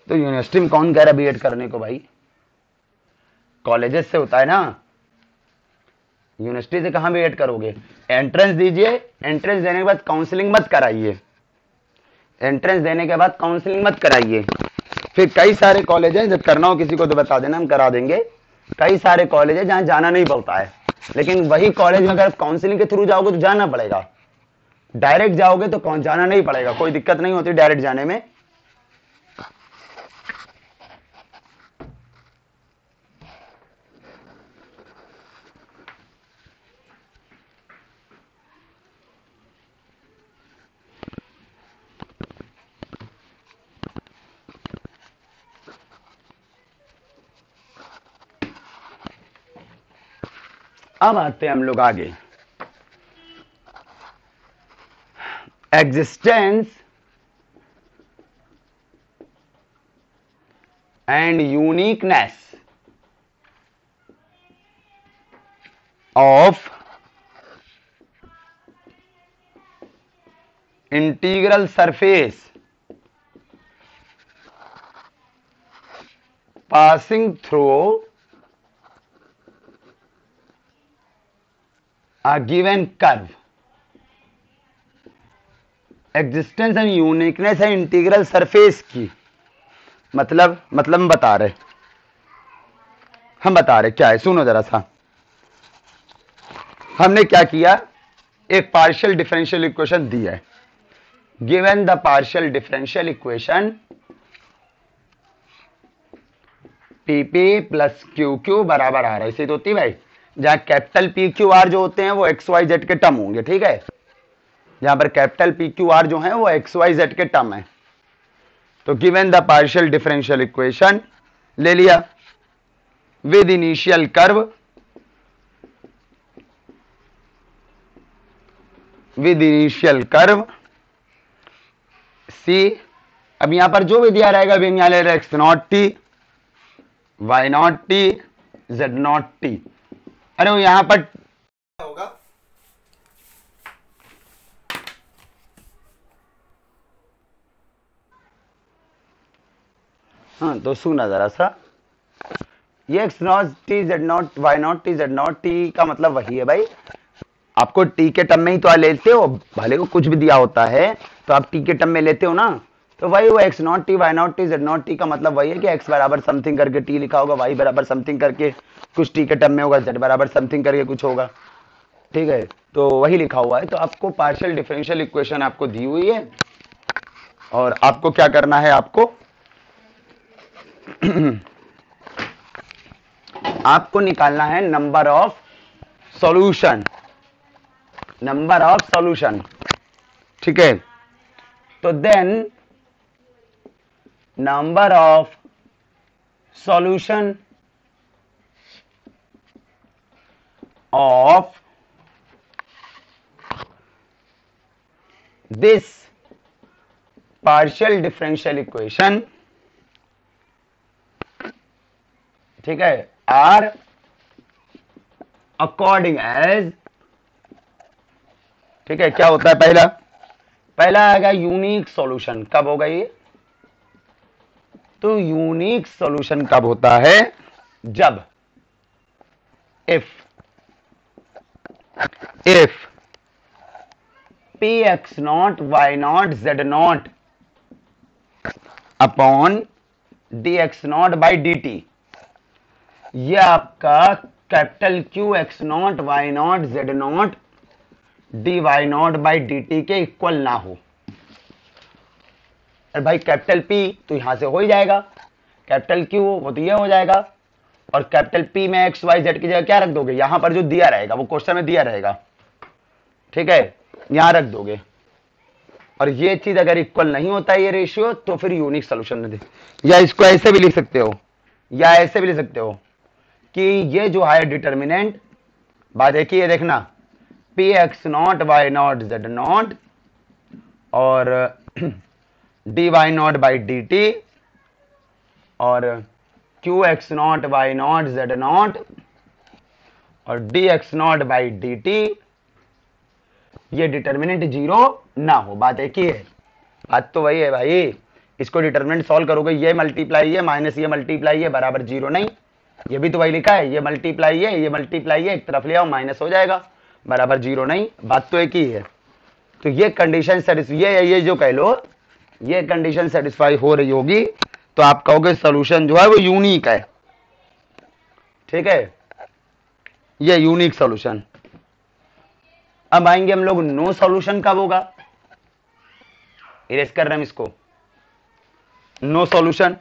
Speaker 1: तो यूनिवर्सिटी में कौन कह रहा है बीएड करने को भाई, कॉलेजेस से होता है ना, यूनिवर्सिटी से कहां बीएड करोगे। एंट्रेंस दीजिए, एंट्रेंस देने के बाद काउंसलिंग मत कराइए, एंट्रेंस देने के बाद काउंसलिंग मत कराइए। फिर कई सारे कॉलेज हैं, जब करना हो किसी को तो बता देना, हम करा देंगे। कई सारे कॉलेज है जहां जाना नहीं पड़ता है, लेकिन वही कॉलेज में अगर काउंसलिंग के थ्रू जाओगे तो जाना पड़ेगा, डायरेक्ट जाओगे तो कौन जाना नहीं पड़ेगा, कोई दिक्कत नहीं होती डायरेक्ट जाने में। अब आते हैं हम लोग आगे, existence and uniqueness of integral surface passing through a given curve. Existence and uniqueness है इंटीग्रल सरफेस की। मतलब हम बता रहे क्या है, सुनो जरा सा। हमने क्या किया, एक पार्शियल डिफरेंशियल इक्वेशन दी है। Given the partial differential equation PP plus Q Q बराबर आ रहा है, इसी तो होती भाई, जहां कैपिटल पी क्यू आर जो होते हैं वो एक्स वाई जेड के टर्म होंगे, ठीक है। जहां पर कैपिटल पी क्यू आर जो है वो एक्स वाई जेड के टर्म है। तो given the partial differential equation ले लिया विद इनिशियल कर्व, सी। अब यहां पर जो भी दिया रहेगा, अभी यहां ले रहे x not t, y not t, z not t. अरे वो यहां पर होगा, हाँ तो सुना जरा सा, ये x not t z not Y not t z not t का मतलब वही है भाई। आपको टी के टर्म में ही तो लेते हो, भले को कुछ भी दिया होता है तो आप टी के टर्म में लेते हो ना। तो वही वो x not t y not t z not t का मतलब वही है कि एक्स बराबर समथिंग करके टी लिखा होगा, वाई बराबर समथिंग करके कुछ टी के टर्म में होगा, जेड बराबर समथिंग करके कुछ होगा, ठीक है। तो वही लिखा हुआ है। तो आपको पार्शियल डिफरेंशियल इक्वेशन आपको दी हुई है और आपको क्या करना है, आपको निकालना है नंबर ऑफ सॉल्यूशन, ठीक है। तो then number of solution of this partial differential equation, ठीक है, आर अकॉर्डिंग एज, ठीक है। क्या होता है, पहला आएगा यूनिक सॉल्यूशन। कब होगा ये, तो यूनिक सॉल्यूशन कब होता है, जब if p x not Y not Z not upon d x not by D t, यह आपका capital q x not Y not Z not D Y not by D t के equal ना हो। अरे भाई कैपिटल पी तो यहां से हो ही जाएगा, कैपिटल क्यू वो तो ये हो जाएगा, और कैपिटल पी में एक्स वाई जेड की जगह क्या रख दोगे, यहां पर जो दिया रहेगा वो क्वेश्चन में दिया रहेगा, ठीक है, यहां रख दोगे। और ये चीज अगर इक्वल नहीं होता है ये रेशियो, तो फिर यूनिक सोल्यूशन दे। या इसको ऐसे भी लिख सकते हो, या ऐसे भी लिख सकते हो कि ये जो है डिटर्मिनेंट, बात एक ही है, देखना, P x not Y not Z not और D Y not by D T और Q x not Y not Z not और D x not by D T, ये डिटर्मिनेंट जीरो ना हो। बात एक ही है, बात तो वही है भाई। इसको डिटर्मिनेंट सॉल्व करोगे, ये मल्टीप्लाई ये माइनस ये मल्टीप्लाई ये बराबर जीरो नहीं, ये भी तो वही लिखा है, ये मल्टीप्लाई ये मल्टीप्लाई ये एक तरफ ले आओ माइनस हो जाएगा, बराबर जीरो नहीं, बात तो एक ही है। तो ये कंडीशन सेटिस्फाई, ये जो कह लो, ये कंडीशन सेटिस्फाई हो रही होगी तो आप कहोगे सोल्यूशन जो है वो यूनिक है, ठीक है, ये यूनिक सोल्यूशन। अब आएंगे हम लोग नो सॉल्यूशन कब होगा, इरेज कर रहे हैं इसको, नो सॉल्यूशन।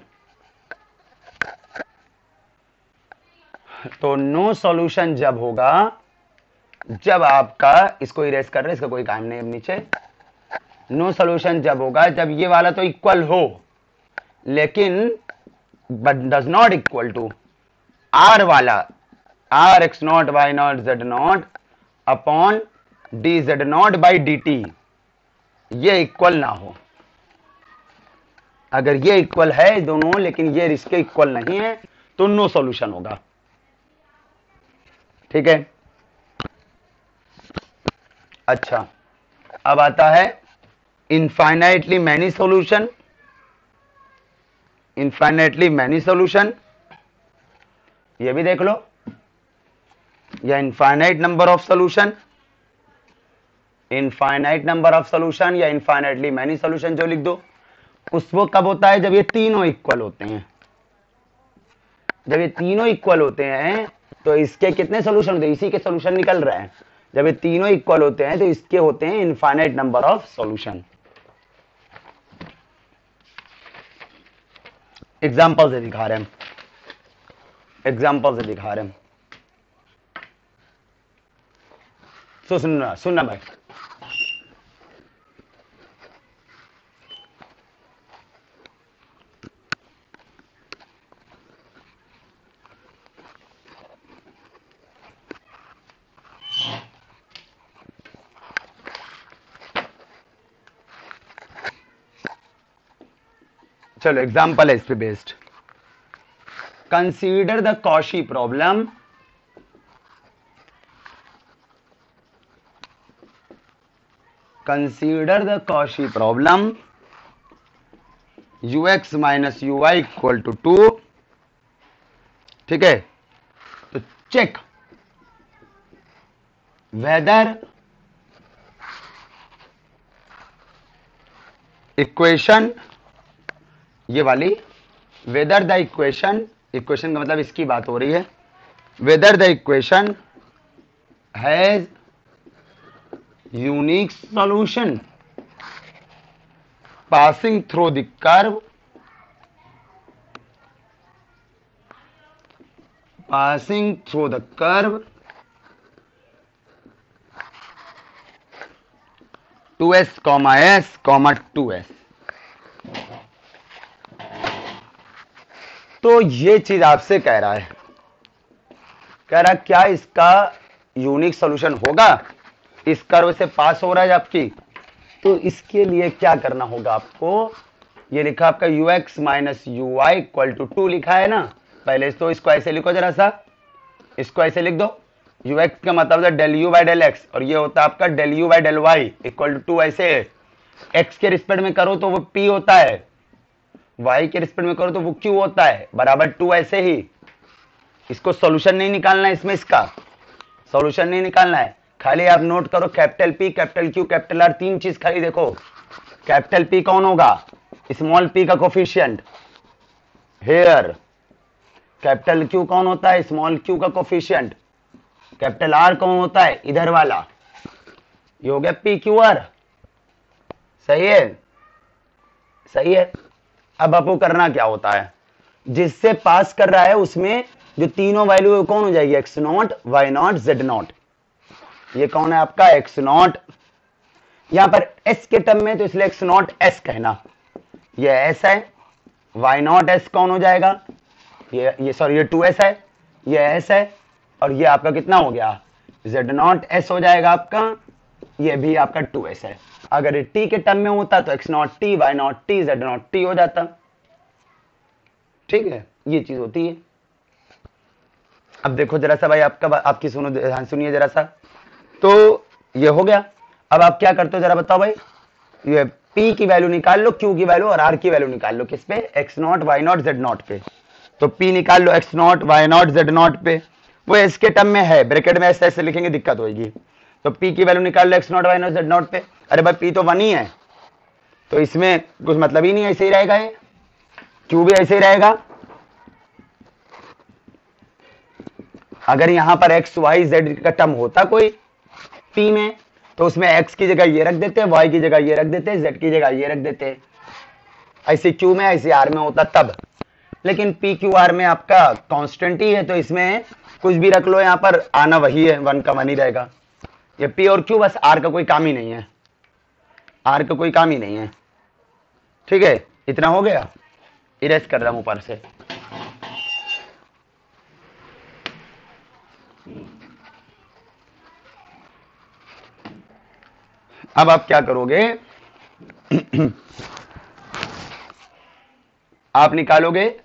Speaker 1: तो नो सॉल्यूशन जब होगा, जब आपका, इसको इरेज कर रहे हैं, इसका कोई काम नहीं अब नीचे। नो सॉल्यूशन जब होगा जब ये वाला तो इक्वल हो, लेकिन but does not equal to R वाला, R x not Y not Z not upon D Z not by D T, ये इक्वल ना हो। अगर ये इक्वल है दोनों लेकिन ये इसके इक्वल नहीं है तो नो सॉल्यूशन होगा। ठीक है, अच्छा अब आता है infinitely many solution. Infinitely many solution ये भी देख लो, या infinite number of solution, infinite number of solution या इनफाइनाइटली मैनी सॉल्यूशन जो लिख दो। उस वो कब होता है, जब ये तीनों इक्वल होते हैं। जब ये तीनों इक्वल होते हैं तो इसके कितने सॉल्यूशन होते हैं, इसी के सॉल्यूशन निकल रहे हैं। जब ये तीनों इक्वल होते हैं तो इसके होते हैं infinite number of solution. Example से दिखा रहे हैं, एग्जांपल से दिखा रहे हैं। तो सुनना भाई, चलो एग्जांपल है इस पे based. Consider the Cauchy problem, consider the Cauchy problem ux minus u y equal to 2। ठीक है, तो चेक वेदर इक्वेशन, ये वाली वेदर द इक्वेशन, इक्वेशन का मतलब इसकी बात हो रही है, whether the equation has unique solution passing through the curve, passing through the curve 2s, s, 2s। तो ये चीज आपसे कह रहा है, कह रहा क्या इसका यूनिक सॉल्यूशन होगा, इस कर्व से पास हो रहा है आपकी। तो इसके लिए क्या करना होगा आपको, ये लिखा आपका ux minus u y equal to 2 लिखा है ना। पहले तो इसको ऐसे लिखो जरा सा, इसको ऐसे लिख दो, ux का मतलब है del u by del x, और ये होता है आपका del u by del y equal to 2। ऐसे x के रिस्पेक्ट में करो तो वो p होता है, y के रिस्पेक्ट में करो तो वो q होता है, बराबर 2। ऐसे ही इसको सॉल्यूशन नहीं निकालना है, इसमें इसका सॉल्यूशन नहीं निकालना है, खाली आप नोट करो capital P, capital Q, capital R, तीन चीज खाली देखो। कैपिटल P कौन होगा, स्मॉल p का कोफिशिएंट हेयर, कैपिटल Q कौन होता है, स्मॉल q का कोफिशिएंट, कैपिटल R कौन होता है, इधर वाला, ये हो गया PQR। सही है, सही है। अब आपको करना क्या होता है, जिससे पास कर रहा है उसमें जो तीनों वैल्यू कौन हो जाएगी, x0, y0, z0। ये कौन है आपका x0, यहां पर s के टर्म में तो इसलिए x0 s कहना, ये s है, y0 s कौन हो जाएगा, ये सॉरी ये 2s है, ये s है, और ये आपका कितना हो गया, z0 s हो जाएगा आपका, ये भी आपका 2s है। अगर ये t के टर्म में होता तो x0 t, y0 t, z0 t हो जाता। ठीक है, ये चीज होती है। अब देखो जरा सा भाई, आपकी सुनिए जरा सा, तो ये हो गया। अब आप क्या करते हो जरा बताओ भाई, ये P की वैल्यू निकाल लो, Q की वैल्यू और R की वैल्यू निकाल लो, किस पे, x0, y0, z0 पे। तो P निकाल लो x0, y0, z0 पे, वो S के टर्म में है, ब्रैकेट में ऐसे लिखेंगे दिक्कत होगी। तो P की वैल्यू निकाल लो x0, y0, z0 पे। अरे भाई P तो 1 ही है, तो इसमें कुछ मतलब ही नहीं, ऐसे ही रहेगा, ये Q भी ऐसे ही रहेगा। अगर यहां पर x, y, z का टर्म होता कोई P में, तो उसमें x की जगह ये रख देते, y की जगह ये रख देते, z की जगह ये रख देते, ऐसे Q में ऐसे R में होता तब। लेकिन P Q R में आपका कांस्टेंट ही है, तो इसमें कुछ भी रख लो, यहां पर आना वही है, 1 का 1 ही रहेगा। ये P और Q बस, R का कोई काम ही नहीं है, R का कोई काम ही नहीं है। ठीक है, इतना हो गया, इरेज कर रहा हूं ऊपर से। अब आप क्या करोगे आप निकालोगे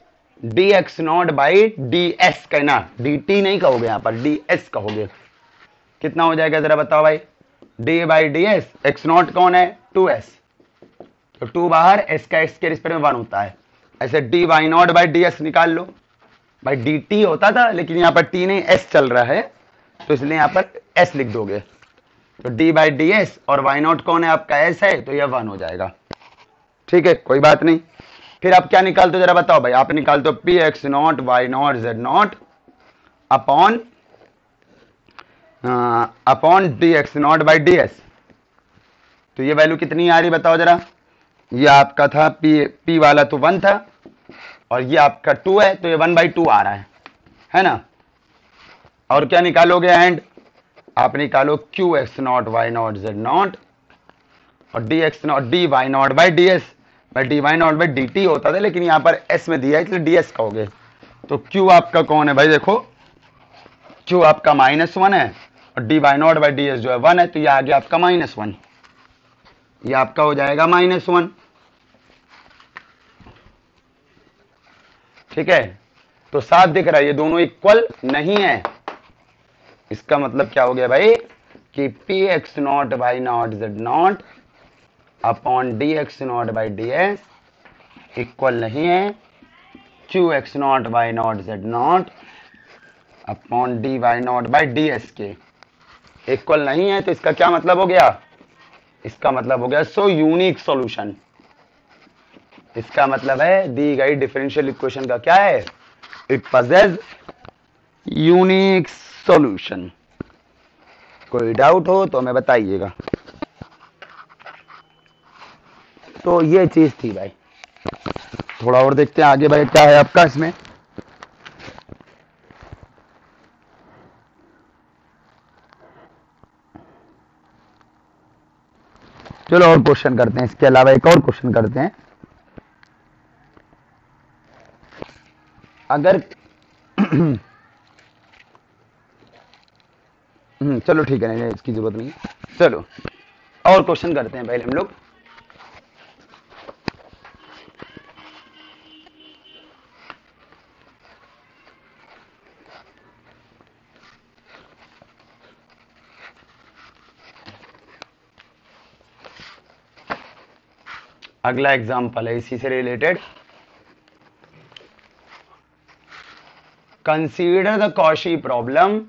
Speaker 1: D x not by D S, कहना डी टी नहीं कहोगे, यहां पर डी एस कहोगे। कितना हो जाएगा जरा बताओ भाई, D by D S, x not कौन है 2s, तो 2 बाहर, एस का एक्स के रिस्पेक्ट में 1 होता है। ऐसे d Y not by D s निकाल लो, भाई डी टी होता था लेकिन यहाँ पर टी नहीं एस चल रहा है, तो इसलिए यहाँ पर एस लिख दोगे। तो डी बाई डी एस और वाई नॉट कौन है आपका एस है, तो यह 1 हो जाएगा। ठीक है, कोई बात नहीं। फिर आप क्या निकालते हो जरा बताओ भाई, आप निकालते हो p x not Y not Z not upon d x not by D s. तो ये वैल्यू कितनी आ रही बताओ जरा, ये आपका था पी वाला तो 1 था, और ये आपका 2 है, तो ये 1/2 आ रहा है ना। और क्या निकालोगे एंड, आप निकालो Q x not Y not Z not और D x not D Y not by D S, भाई D Y not by D T होता था लेकिन यहाँ पर एस में दिया है इसलिए डी एस कहोगे। तो क्यू आपका कौन है भाई, देखो क्यू आपका -1 है और D Y not by D s जो है 1 है, तो ये आ गया आपका -1, ये आपका हो जाएगा -1। ठीक है, तो साफ दिख रहा है ये दोनों इक्वल नहीं है। इसका मतलब क्या हो गया भाई कि p x not by not Z not upon d x not by D s equal नहीं है q x not by not Z not upon d Y not by D s के, इक्वल नहीं है। तो इसका क्या मतलब हो गया, इसका मतलब हो गया सो यूनिक सॉल्यूशन। इसका मतलब है दी गई डिफरेंशियल इक्वेशन का क्या है, इट पजेस यूनिक सॉल्यूशन। कोई डाउट हो तो हमें बताइएगा। तो ये चीज थी भाई, थोड़ा और देखते हैं आगे भाई क्या है आपका इसमें। चलो और क्वेश्चन करते हैं, इसके अलावा एक और क्वेश्चन करते हैं। अगर चलो ठीक है, नहीं इसकी जरूरत नहीं है। चलो और क्वेश्चन करते हैं पहले हम लोग। अगला एग्जाम्पल है इसी से related. Consider the Cauchy problem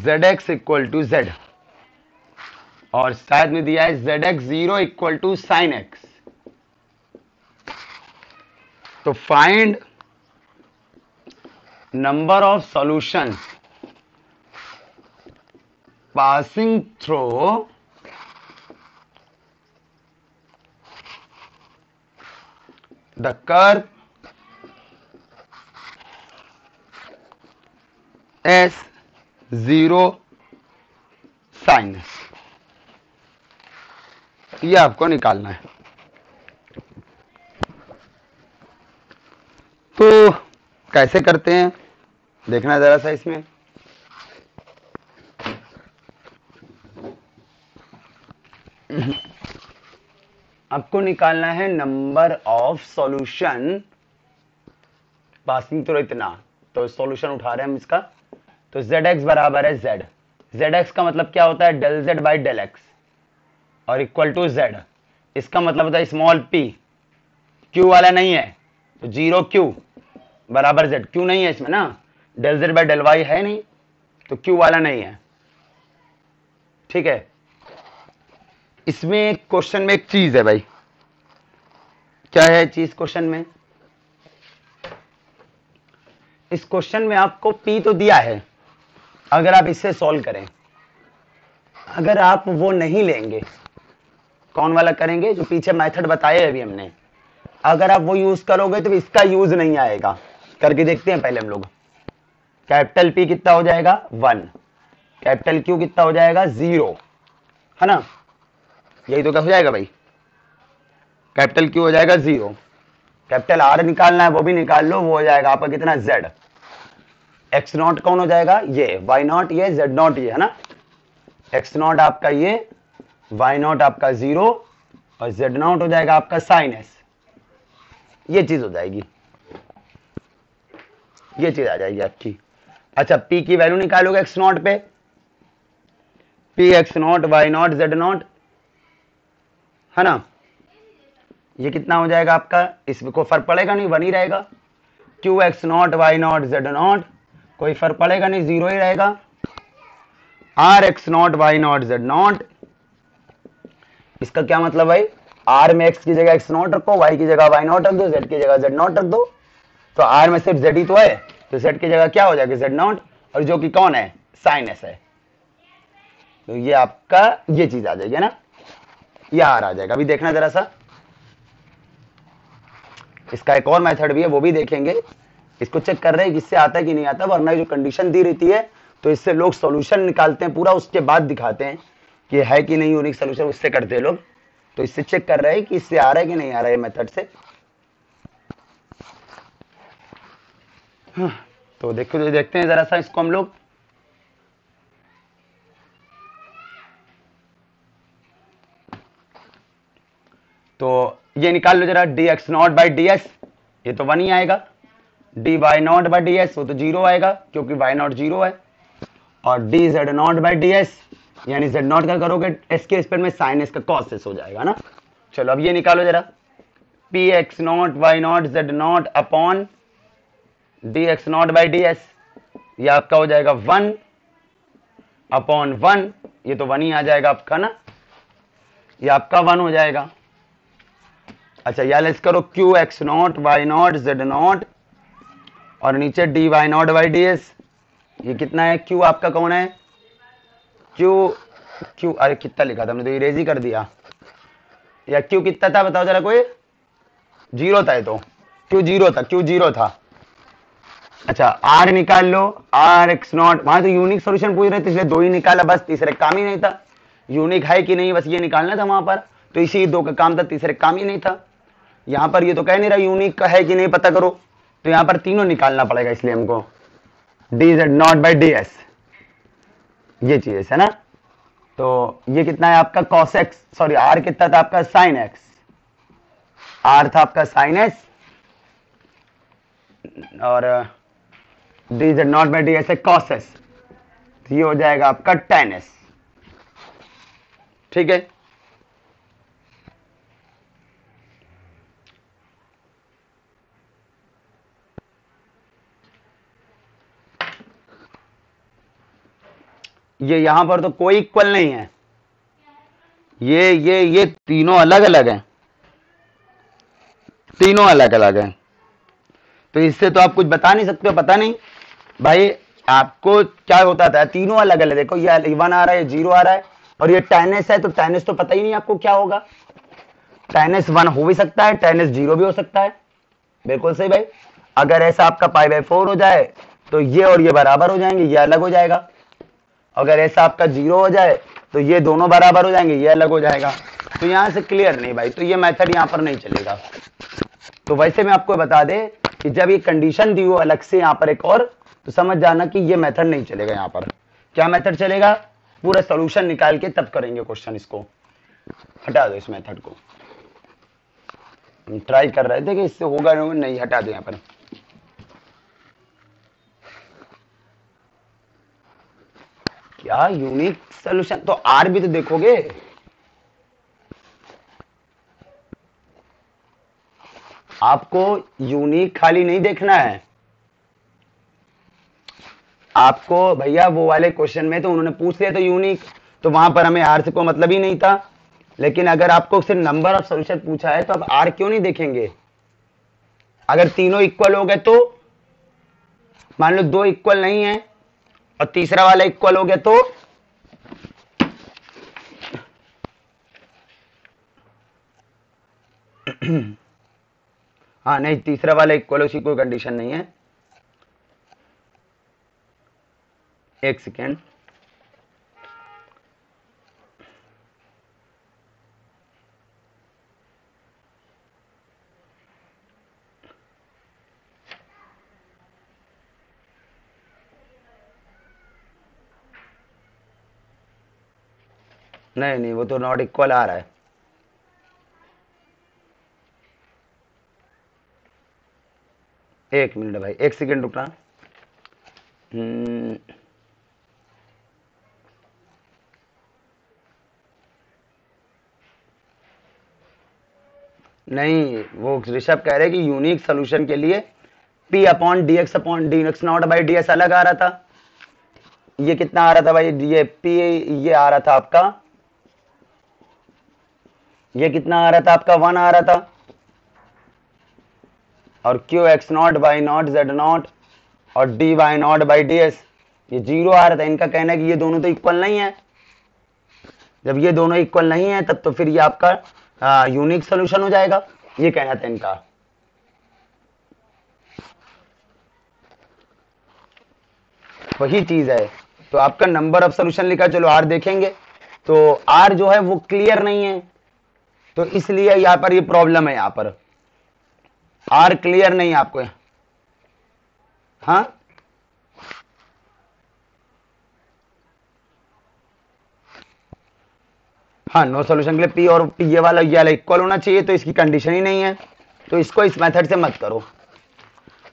Speaker 1: zx equal to z, और शायद में दिया है zx 0 equal to sine x। तो find number of solutions passing through the curve S0 sin S, ये आपको निकालना है। तो कैसे करते हैं देखना जरा सा इसमें। आपको निकालना है number of solution passing through इतना, तो सॉल्यूशन उठा रहे हैं हम इसका। तो zx बराबर है z, zx का मतलब क्या होता है del z by del x और इक्वल टू z। इसका मतलब होता है स्मॉल p, q वाला नहीं है तो 0q बराबर z, q नहीं है इसमें ना, del z by del y है नहीं तो q वाला नहीं है। ठीक है, इसमें क्वेश्चन में एक चीज है भाई, क्या है चीज क्वेश्चन में, इस क्वेश्चन में आपको p तो दिया है, अगर आप इससे सॉल्व करें, अगर आप वो नहीं लेंगे, कौन वाला करेंगे जो पीछे मेथड बताया अभी हमने, अगर आप वो यूज करोगे तो इसका यूज नहीं आएगा। करके देखते हैं पहले हम लोग। कैपिटल P कितना हो जाएगा 1, कैपिटल Q कितना हो जाएगा 0, है ना, यही तो क्या हो जाएगा भाई, कैपिटल Q हो जाएगा 0, कैपिटल R निकालना है वो भी निकाल लो, वो हो जाएगा आपका कितना Z, x नॉट कौन हो जाएगा ये, y नॉट ये, z नॉट ये, है ना, एक्स नॉट आपका ये, वाई नॉट आपका 0 और जेड नॉट हो जाएगा आपका साइन एस। ये चीज हो जाएगी, ये चीज आ जाएगी आपकी। अच्छा पी की वैल्यू निकालोगे एक्स नॉट पे, p x not Y not Z not, है ना। ये कितना हो जाएगा आपका, इसमें कोई फर्क पड़ेगा नहीं, 1 ही रहेगा। Q x not Y not Z not, कोई फर्क पड़ेगा नहीं, 0 ही रहेगा। R x not Y not Z not, इसका क्या मतलब भाई, आर में एक्स की जगह एक्स नॉट रखो, वाई की जगह वाई नॉट रख दो, जेड की जगह जेड नॉट रख दो। तो आर में सिर्फ जेड ही तो है, तो जेड की जगह क्या हो जाएगा, जेड नॉट, और जो कि कौन है, साइन एस है। तो ये आपका ये चीज आ जाएगी ना, ये आर आ जाएगा। अभी देखना जरा सा, इसका एक और मेथड भी है, वो भी देखेंगे। इसको चेक कर रहे हैं कि इससे आता है कि नहीं आता, वरना जो कंडीशन दी रहती है तो इससे लोग सॉल्यूशन निकालते हैं पूरा, उसके बाद दिखाते हैं कि है कि नहीं यूनिक सॉल्यूशन, उससे करते हैं लोग। तो इससे चेक कर रहे हैं कि इससे आ रहा है कि नहीं आ रहा है मेथड से। हाँ, तो देखो तो देखते हैं जरा सा इसको हम लोग। तो ये निकाल लो जरा, d x not by D S, ये तो 1 ही आएगा। D Y not by D s, वो तो 0 आएगा क्योंकि वाई नॉट 0 है। और d Z not by D s, यानी जेड नॉट का करोगे एस के स्पेड में साइन एस का कॉस एस हो जाएगा ना। चलो अब ये निकालो जरा, p x not Y not Z not upon d x not by D S, ये आपका हो जाएगा 1 अपॉन 1, ये तो 1 ही आ जाएगा आपका ना, ये आपका 1 हो जाएगा। अच्छा या लेट्स करो q x not Y not Z not और नीचे d Y not by D S, ये कितना है, क्यू आपका कौन है, क्यू, क्यू अरे कितना लिखा था हमने, तो इरेज ही कर दिया। या क्यू कितना था बताओ जरा कोई, 0 था, ये तो क्यू 0 था, क्यू 0 था। अच्छा आर निकाल लो, आर एक्स नॉट, वहां तो यूनिक सोल्यूशन पूछ रहे थे इसलिए 2 ही निकाला बस, तीसरे काम ही नहीं था। यूनिक है कि नहीं बस ये निकालना था वहां पर, तो इसी 2 का काम था, तीसरे काम ही नहीं था। यहां पर ये तो कह नहीं रहा यूनिक का है कि नहीं पता करो, तो यहां पर तीनों निकालना पड़ेगा, इसलिए हमको D Z not by D S, ये चीज है ना। तो ये कितना है आपका कॉस एक्स, सॉरी आर कितना था आपका साइन एक्स, आर था आपका साइन एस, और d Z not by D S है कॉस एस, तो ये हो जाएगा आपका टेन एस। ठीक है, ये यहां पर तो कोई इक्वल नहीं है, ये तीनों अलग अलग हैं, तीनों अलग अलग हैं। तो इससे तो आप कुछ बता नहीं सकते हो, पता नहीं भाई आपको क्या होता था, तीनों अलग अलग, देखो ये 1 आ रहा है, 0 आ रहा है, और ये टेन है, तो टेन तो पता ही नहीं आपको क्या होगा। टेन 1 हो भी सकता है, टेन 0 भी हो सकता है, बिल्कुल सही भाई। अगर ऐसा आपका पाई बाई 4 हो जाए तो ये और ये बराबर हो जाएंगे, ये अलग हो जाएगा। अगर ऐसा आपका 0 हो जाए तो ये दोनों बराबर हो जाएंगे, ये अलग हो जाएगा। तो यहां से क्लियर नहीं भाई, तो ये मेथड यहां पर नहीं चलेगा। तो वैसे मैं आपको बता दे कि जब ये कंडीशन दी हो अलग से यहां पर एक और, तो समझ जाना कि ये मेथड नहीं चलेगा। यहां पर क्या मेथड चलेगा, पूरा सॉल्यूशन निकाल के तब करेंगे क्वेश्चन, इसको हटा दो, इस मेथड को हम ट्राई कर रहे थे कि इससे होगा नहीं, हटा दो यहां पर। क्या यूनिक सॉल्यूशन, तो आर भी तो देखोगे, आपको यूनिक खाली नहीं देखना है। आपको भैया वो वाले क्वेश्चन में तो उन्होंने पूछ लिया था यूनिक, तो वहां पर हमें आर से कोई मतलब ही नहीं था। लेकिन अगर आपको सिर्फ नंबर ऑफ सॉल्यूशन पूछा है तो आप आर क्यों नहीं देखेंगे। अगर तीनों इक्वल हो गए तो, मान लो 2 इक्वल नहीं है और तीसरा वाला इक्वल हो गया तो, हाँ नहीं तीसरा वाला इक्वल, उसकी कोई कंडीशन नहीं है। एक सेकेंड, नहीं नहीं, वो तो नॉट इक्वल आ रहा है। एक मिनट भाई, एक सेकेंड रुकना। नहीं, वो ऋषभ कह रहे कि यूनिक सोल्यूशन के लिए P upon d x upon d x not by D S अलग आ रहा था। ये कितना आ रहा था भाई, ये P, ये आ रहा था आपका, ये कितना आ रहा था आपका, 1 आ रहा था। और Q X not by not Z not और D Y not by D S ये 0 आ रहा था। इनका कहना है कि ये दोनों तो इक्वल नहीं है। जब ये दोनों इक्वल नहीं है तब तो फिर ये आपका यूनिक सोल्यूशन हो जाएगा, ये कहना था इनका। वही चीज है। तो आपका नंबर ऑफ सोल्यूशन लिखा, चलो आर देखेंगे तो आर जो है वो क्लियर नहीं है, तो इसलिए यहां पर ये प्रॉब्लम है। यहां पर आर क्लियर नहीं है आपको। हाँ हाँ, नो सोल्यूशन के लिए पी और पी ये वाला इक्वल होना चाहिए, तो इसकी कंडीशन ही नहीं है, तो इसको इस मेथड से मत करो।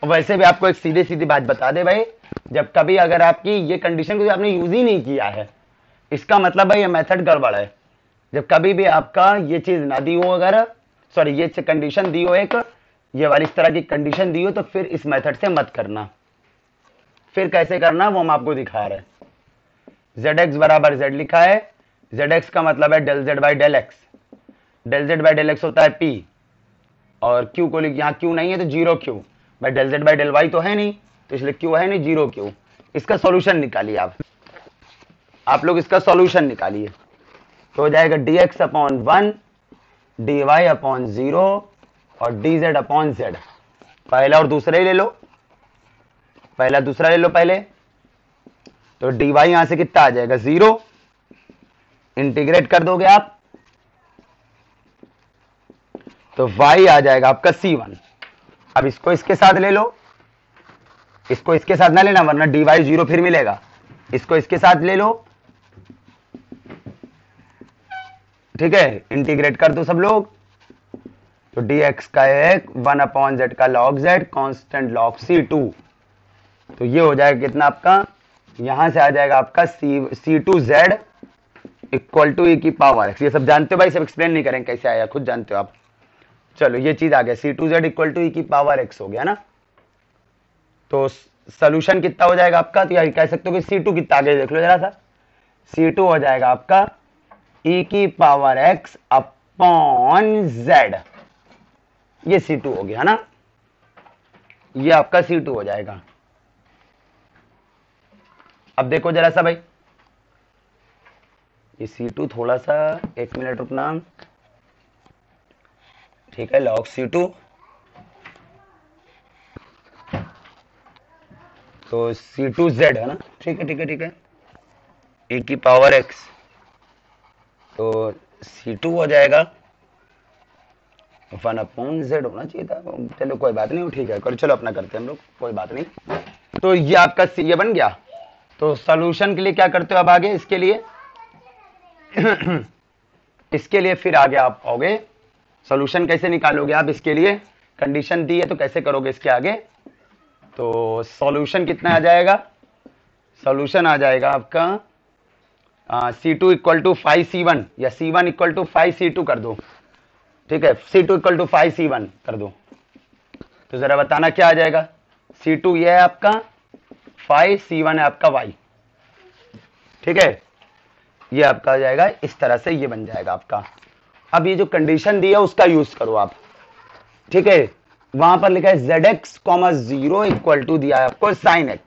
Speaker 1: और वैसे भी आपको एक सीधी सीधी बात बता दे भाई, जब कभी अगर आपकी ये कंडीशन को आपने यूज ही नहीं किया है, इसका मतलब भाई ये मेथड गड़बड़ है। जब कभी भी आपका ये चीज ना दी हो, अगर सॉरी ये कंडीशन दी हो, एक ये वाली इस तरह की कंडीशन दी हो, तो फिर इस मेथड से मत करना। फिर कैसे करना वो हम आपको दिखा रहे हैं। जेड एक्स बराबर जेड लिखा है, जेड एक्स का मतलब है del z by del x, del z by del x होता है पी, और क्यू को लिख, यहाँ क्यू नहीं है तो 0 क्यू, भाई del z by del y तो है नहीं, तो इसलिए क्यू है नहीं, 0 क्यू। इसका सॉल्यूशन निकालिए आप लोग इसका सॉल्यूशन निकालिए, तो हो जाएगा d x upon 1 d Y upon 0 और डी जेड अपॉन जेड। पहला और दूसरा ही ले लो, पहला दूसरा ले लो पहले, तो डी वाई यहां से कितना आ जाएगा 0, इंटीग्रेट कर दोगे आप तो y आ जाएगा आपका C1। अब इसको इसके साथ ले लो, इसको इसके साथ ना लेना वरना dy 0 फिर मिलेगा, इसको इसके साथ ले लो, ठीक है, इंटीग्रेट कर दो सब लोग, तो dx का एक 1 अपॉन जेड का log z constant log C2, तो ये हो जाएगा कितना आपका, यहां से आ जाएगा आपका C2z इक्वल टू e की पावर x। ये सब जानते हो भाई, सब एक्सप्लेन नहीं करेंगे कैसे आया, खुद जानते हो आप। चलो ये चीज आ गया, C2z इक्वल टू e की पावर x हो गया ना। तो सोल्यूशन कितना हो जाएगा आपका, तो यही कह सकते हो कि C2 कितना आगे देख लो जरा सा, C2 हो जाएगा आपका e की पावर x अपॉन z, ये C2 हो गया ना, ये आपका C2 हो जाएगा। अब देखो जरा सा भाई, ये C2 थोड़ा सा, एक मिनट रुकना, ठीक है, log C2, तो C2z है ना, ठीक है ठीक है ठीक है, e की पावर x, तो C2 हो जाएगा 1 अपॉन z होना चाहिए था, चलो कोई बात नहीं, ठीक है, चलो अपना करते हैं हम लोग, कोई बात नहीं। तो ये आपका ये बन गया। तो सॉल्यूशन के लिए क्या करते हो अब आगे, इसके लिए इसके लिए फिर आगे आप आओगे, सॉल्यूशन कैसे निकालोगे आप, इसके लिए कंडीशन दी है तो कैसे करोगे इसके आगे। तो सॉल्यूशन कितना आ जाएगा, सॉल्यूशन आ जाएगा आपका C2 इक्वल टू 5C1 या C1 इक्वल टू 5C2 कर दो, ठीक है, C2 इक्वल टू 5C1 कर दो, तो जरा बताना क्या आ जाएगा। C2 ये है आपका 5, C1 है आपका y, ठीक है, ये आपका आ जाएगा इस तरह से, ये बन जाएगा आपका। अब ये जो कंडीशन दी है उसका यूज करो आप, ठीक है, वहां पर लिखा है ZX, 0 इक्वल टू दिया है आपको sin x,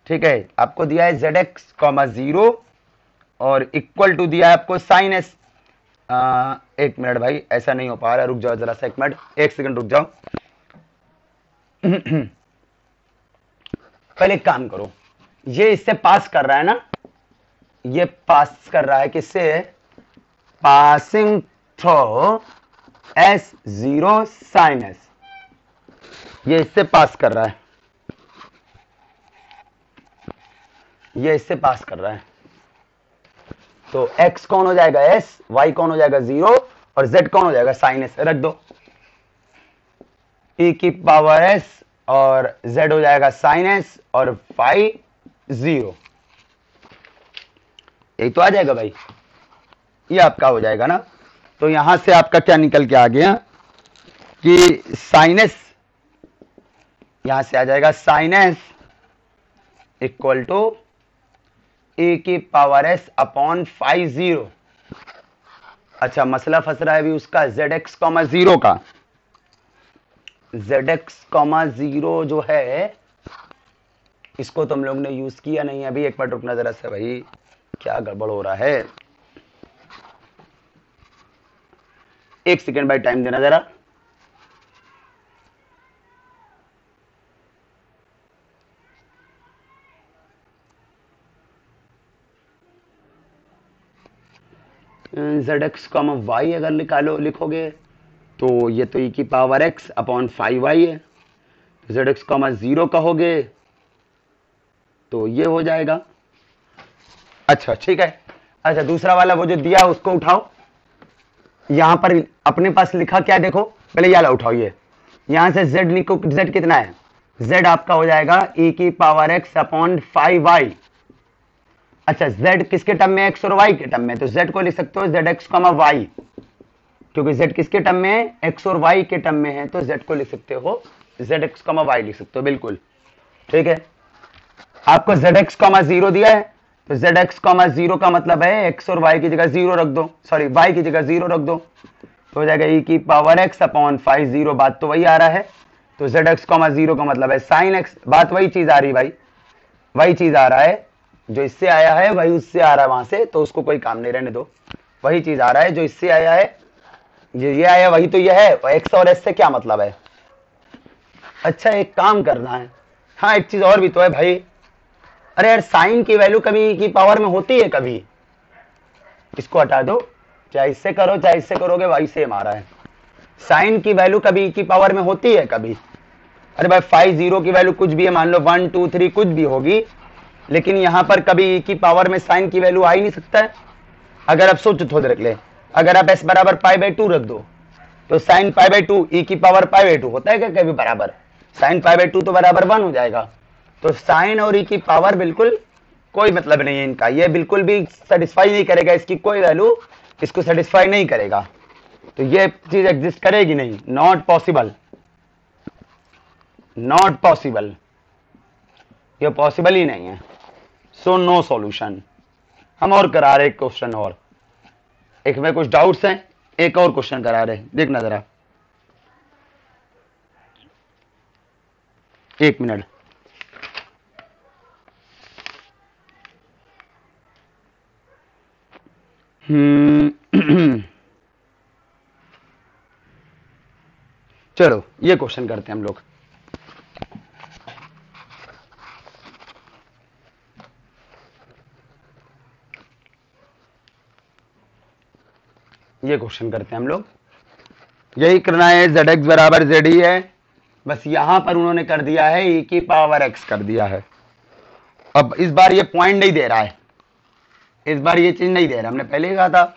Speaker 1: ठीक है, आपको दिया है ZX, 0 और इक्वल टू दिया है आपको sin s। एक मिनट भाई, ऐसा नहीं हो पा रहा, रुक जाओ जरा सा, एक मिनट, एक सेकंड रुक जाओ। पहले एक काम करो, ये इससे पास कर रहा है ना, ये पास कर रहा है किससे, passing through S0 sin s, ये इससे पास कर रहा है, ये इससे पास कर रहा है। तो x कौन हो जाएगा s, y कौन हो जाएगा 0 और z कौन हो जाएगा साइन s। रख दो e की पावर s और z हो जाएगा साइन s और phi 0। यही तो आ जाएगा भाई, ये आपका हो जाएगा ना। तो यहां से आपका क्या निकल के आ गया कि साइन s, यहां से आ जाएगा साइन s इक्वल टू ए की पावर s अपॉन phi 0। अच्छा मसला फंस रहा है अभी उसका zx, 0 का। zx, 0 जो है इसको तुम लोग ने यूज किया नहीं अभी। एक मिनट रुकना जरा से भाई, क्या गड़बड़ हो रहा है। एक सेकेंड भाई टाइम देना जरा। zx, y अगर लिखोगे तो ये तो e की पावर x अपॉन 5y है। zx, 0 कहोगे तो ये हो जाएगा। अच्छा ठीक है। अच्छा दूसरा वाला वो जो दिया उसको उठाओ। यहां पर अपने पास लिखा क्या देखो, पहले ये वाला उठाओ। ये यहां से z लिखो, z कितना है, z आपका हो जाएगा e की पावर x अपॉन 5y। अच्छा z किसके टर्म में, x और y के टर्म में, तो z को लिख सकते हो zx, y, क्योंकि z किसके टर्म में है, x और y के टर्म में है, तो z को लिख सकते हो zx, y लिख सकते हो, बिल्कुल ठीक है। आपको zx, 0 दिया है तो zx, 0 का मतलब है x और y की जगह 0 रख दो, सॉरी y की जगह 0 रख दो, तो हो जाएगा e की पावर x अपॉन 5 0। बात तो वही आ रहा है। तो zx, 0 का मतलब है साइन x। बात वही चीज आ रही भाई, वही चीज आ रहा है जो इससे आया है, वही उससे आ रहा है वहां से, तो उसको कोई काम नहीं, रहने दो। वही चीज आ रहा है जो इससे आया है, ये आया वही तो ये है। x और s से क्या मतलब है। अच्छा एक काम करना है, हाँ एक चीज और भी तो है भाई। अरे यार साइन की वैल्यू कभी की पावर में होती है कभी, इसको हटा दो, चाहे इससे करो चाहे इससे करोगे वही सेम आ रहा है। साइन की वैल्यू कभी की पावर में होती है कभी। अरे भाई 5 0 की वैल्यू कुछ भी है, मान लो 1 2 3 कुछ भी होगी, लेकिन यहां पर कभी की पावर में साइन की वैल्यू आ ही नहीं सकता है। अगर आप सोचो थोड़ा रख ले, अगर आप s बराबर π/2 रख दो तो साइन π/2 e की पावर π/2 होता है क्या कभी बराबर, साइन π/2 तो बराबर 1 हो जाएगा। तो साइन और e की पावर बिल्कुल कोई मतलब नहीं है इनका, ये बिल्कुल भी सेटिस्फाई नहीं करेगा, इसकी कोई वैल्यू इसको सेटिस्फाई नहीं करेगा, तो ये चीज एग्जिस्ट करेगी नहीं, नॉट पॉसिबल, नॉट पॉसिबल, ये पॉसिबल ही नहीं है। So no solution. हम और करा रहे एक क्वेश्चन और, एक में कुछ डाउट्स हैं, एक और क्वेश्चन करा रहे, देखना जरा, एक मिनट। चलो ये क्वेश्चन करते हैं हम लोग। ये क्वेश्चन करते हैं हम लोग, यही करना है, zx बराबर z ही है, बस यहां पर उन्होंने कर दिया है e की पावर x कर दिया है। अब इस बार ये पॉइंट नहीं दे रहा है, इस बार ये चीज नहीं दे रहा, हमने पहले ही कहा था।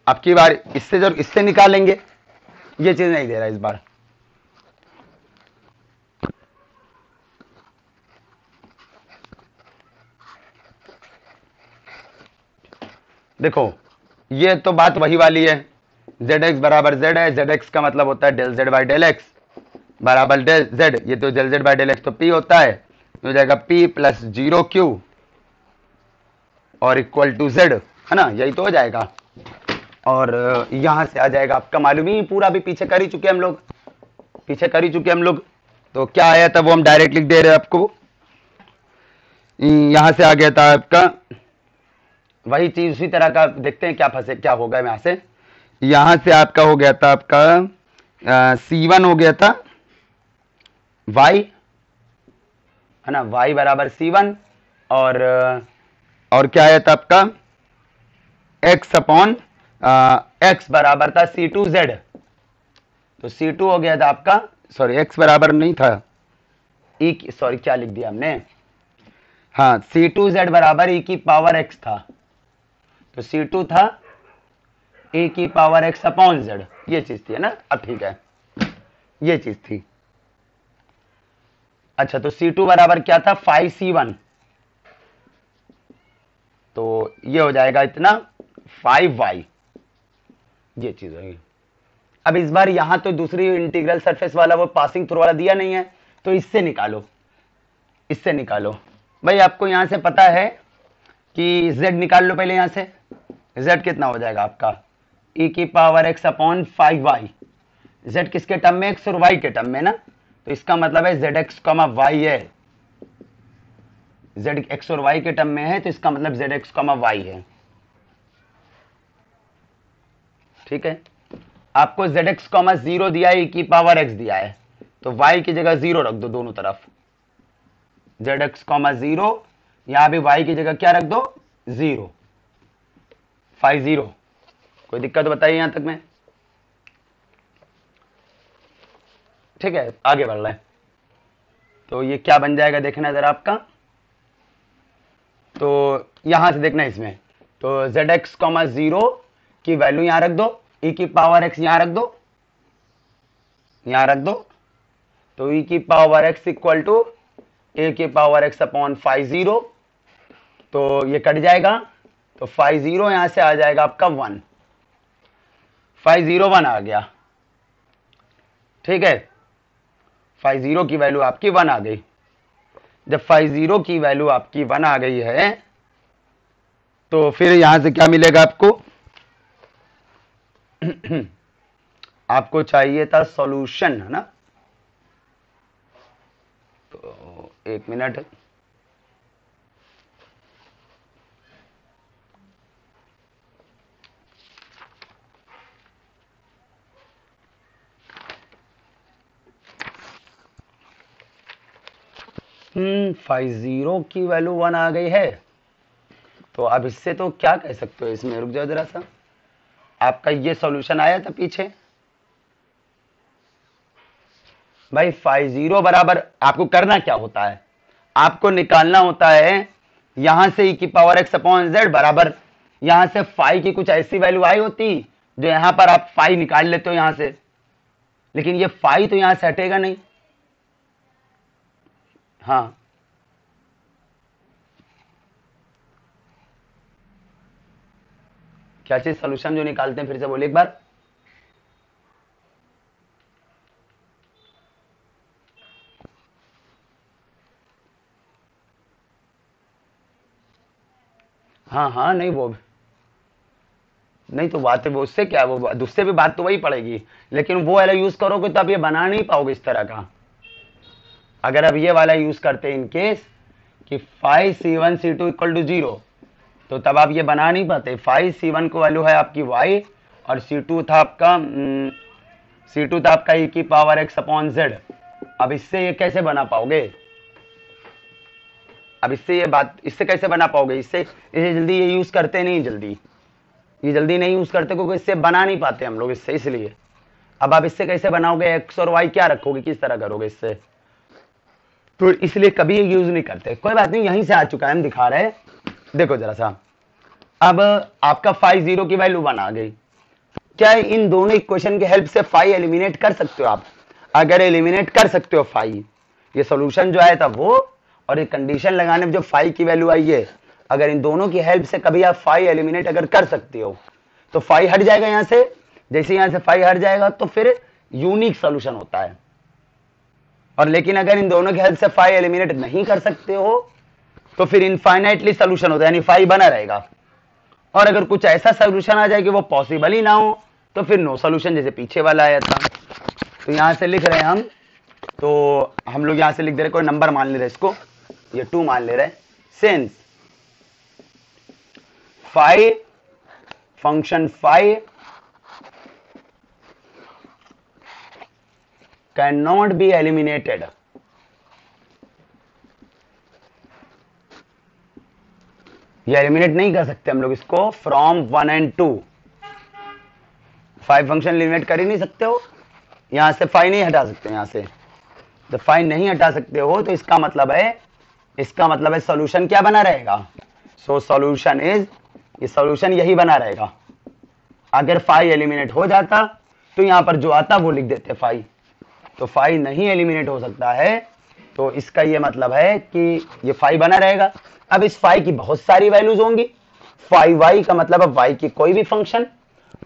Speaker 1: अब की बार इससे जरूर इससे निकालेंगे, ये चीज नहीं दे रहा इस बार। देखो ये तो बात वही वाली है, zx बराबर z है, zx का मतलब होता है del z by del x बराबर डेल z, ये तो del z by del x तो p होता है, हो जाएगा p प्लस 0q और इक्वल टू z, है ना, यही तो हो जाएगा। और यहां से आ जाएगा आपका मालूम ही, पूरा भी पीछे कर ही चुके हम लोग, पीछे कर ही चुके हम लोग। तो क्या आया था वो हम डायरेक्ट लिख दे रहे हैं आपको। यहां से आ गया था आपका वही चीज, उसी तरह का देखते हैं क्या फंसे क्या होगा। यहां से आपका हो गया था आपका C1 हो गया था y, है ना, y बराबर C1 और क्या आया था आपका x अपॉन x बराबर था C2z, तो C2 हो गया था आपका, सॉरी x बराबर नहीं था e की, सॉरी क्या लिख दिया हमने, हाँ C2z बराबर e की पावर x था, तो C2 था e की पावर x अपॉन z, ये चीज थी, है ना। अब ठीक है, ये चीज थी। अच्छा, तो C2 बराबर क्या था, 5C1, तो ये हो जाएगा इतना 5y, ये चीज होगी। अब इस बार यहां तो दूसरी इंटीग्रल सरफेस वाला वो पासिंग थ्रू वाला दिया नहीं है, तो इससे निकालो, इससे निकालो। भाई आपको यहां से पता है कि z निकाल लो पहले, यहां से z कितना हो जाएगा आपका e की power x upon 5y। z किसके टर्म में, x और y के टर्म में ना, तो इसका मतलब है zx, y है, z x और y के टर्म में है, तो इसका मतलब zx, y है। ठीक है, आपको zx, 0 दिया है, e की पावर x दिया है, तो y की जगह 0 रख दो दोनों तरफ, zx, 0, यहां भी y की जगह क्या रख दो, 0, 50। कोई दिक्कत बताइए यहां तक में? ठीक है, आगे बढ़ रहे हैं। तो ये क्या बन जाएगा देखना जरा आपका, तो यहां से देखना इसमें, तो zx, 0 की वैल्यू यहां रख दो, e की पावर x यहां रख दो, यहां रख दो, तो e की power x equal to a की पावर x अपॉन 50, तो ये कट जाएगा, तो 50 यहां से आ जाएगा आपका 1, 501 आ गया। ठीक है, 50 की वैल्यू आपकी 1 आ गई। जब 50 की वैल्यू आपकी 1 आ गई है, तो फिर यहां से क्या मिलेगा आपको आपको चाहिए था सॉल्यूशन, है ना। तो 1 मिनट, हम्म, 50 की वैल्यू 1 आ गई है, तो अब इससे तो क्या कह सकते हो, इसमें रुक जाओ जरा सा, आपका ये सॉल्यूशन आया था पीछे। भाई 50 बराबर आपको करना क्या होता है, आपको निकालना होता है यहां से e की पावर x अपॉन z बराबर, यहां से फाई की कुछ ऐसी वैल्यू आई होती जो यहां पर आप फाई निकाल लेते हो यहां से, लेकिन ये फाई तो यहां से हटेगा नहीं। हाँ, क्या चीज सॉल्यूशन जो निकालते हैं, फिर से बोलिए एक बार। हाँ हाँ, नहीं वो नहीं, तो बात है वो, उससे क्या, वो उससे भी बात तो वही पड़ेगी, लेकिन वो वाला यूज करोगे तो आप ये बना नहीं पाओगे इस तरह का। अगर आप ये वाला यूज करते इन केस कि 5C1 C2 इक्वल टू 0, तो तब आप ये बना नहीं पाते। 5C1 को वैल्यू है आपकी y, और C2 था आपका e की पावर x अपॉन z। अब इससे ये कैसे बना पाओगे, अब इससे ये बात, इससे कैसे बना पाओगे, इससे इसे जल्दी ये यूज करते नहीं, ये जल्दी नहीं यूज करते क्योंकि इससे बना नहीं पाते हम लोग इससे, इसलिए। अब आप इससे कैसे बनाओगे, x और y क्या रखोगे, किस तरह करोगे इससे, तो इसलिए कभी यूज नहीं करते। कोई बात नहीं, यहीं से आ चुका है, हम दिखा रहे हैं, देखो जरा सा। अब आपका 50 की वैल्यू 1 आ गई, क्या इन दोनों इक्वेशन के हेल्प से फाई एलिमिनेट कर सकते हो आप? अगर एलिमिनेट कर सकते हो फाई, ये सॉल्यूशन जो आया था वो, और एक कंडीशन लगाने में जो फाई की वैल्यू आई है, अगर इन दोनों की हेल्प से कभी आप फाई एलिमिनेट अगर कर सकते हो, तो फाई हट जाएगा यहां से। जैसे यहां से फाई हट जाएगा तो फिर यूनिक सॉल्यूशन होता है। और लेकिन अगर इन दोनों की हेल्प से फाई एलिमिनेट नहीं कर सकते हो, तो फिर इनफाइनाइटली सॉल्यूशन होता है, यानी फाई बना रहेगा। और अगर कुछ ऐसा सॉल्यूशन आ जाए कि वो पॉसिबल ही ना हो, तो फिर नो सॉल्यूशन, जैसे पीछे वाला आया था। तो यहां से लिख रहे हैं हम, तो हम लोग यहां से लिख दे रहे, कोई नंबर मान ले रहे इसको, ये 2 मान ले रहे, since phi function phi can not be eliminated, ये एलिमिनेट नहीं कर सकते हम लोग इसको from 1 and 2। Phi function eliminate कर ही नहीं सकते हो, यहां से फाई नहीं हटा सकते, यहां से जब फाई नहीं हटा सकते हो तो इसका मतलब है सॉल्यूशन क्या बना रहेगा, सो सॉल्यूशन इज ये सॉल्यूशन यही बना रहेगा। अगर फाई एलिमिनेट हो जाता तो यहां पर जो आता वो लिख देते फाई, तो फाई नहीं एलिमिनेट हो सकता है, तो इसका ये मतलब है कि ये फाई बना रहेगा। अब इस फाई की बहुत सारी वैल्यूज होंगी। फाई वाई का मतलब है वाई की कोई भी फंक्शन,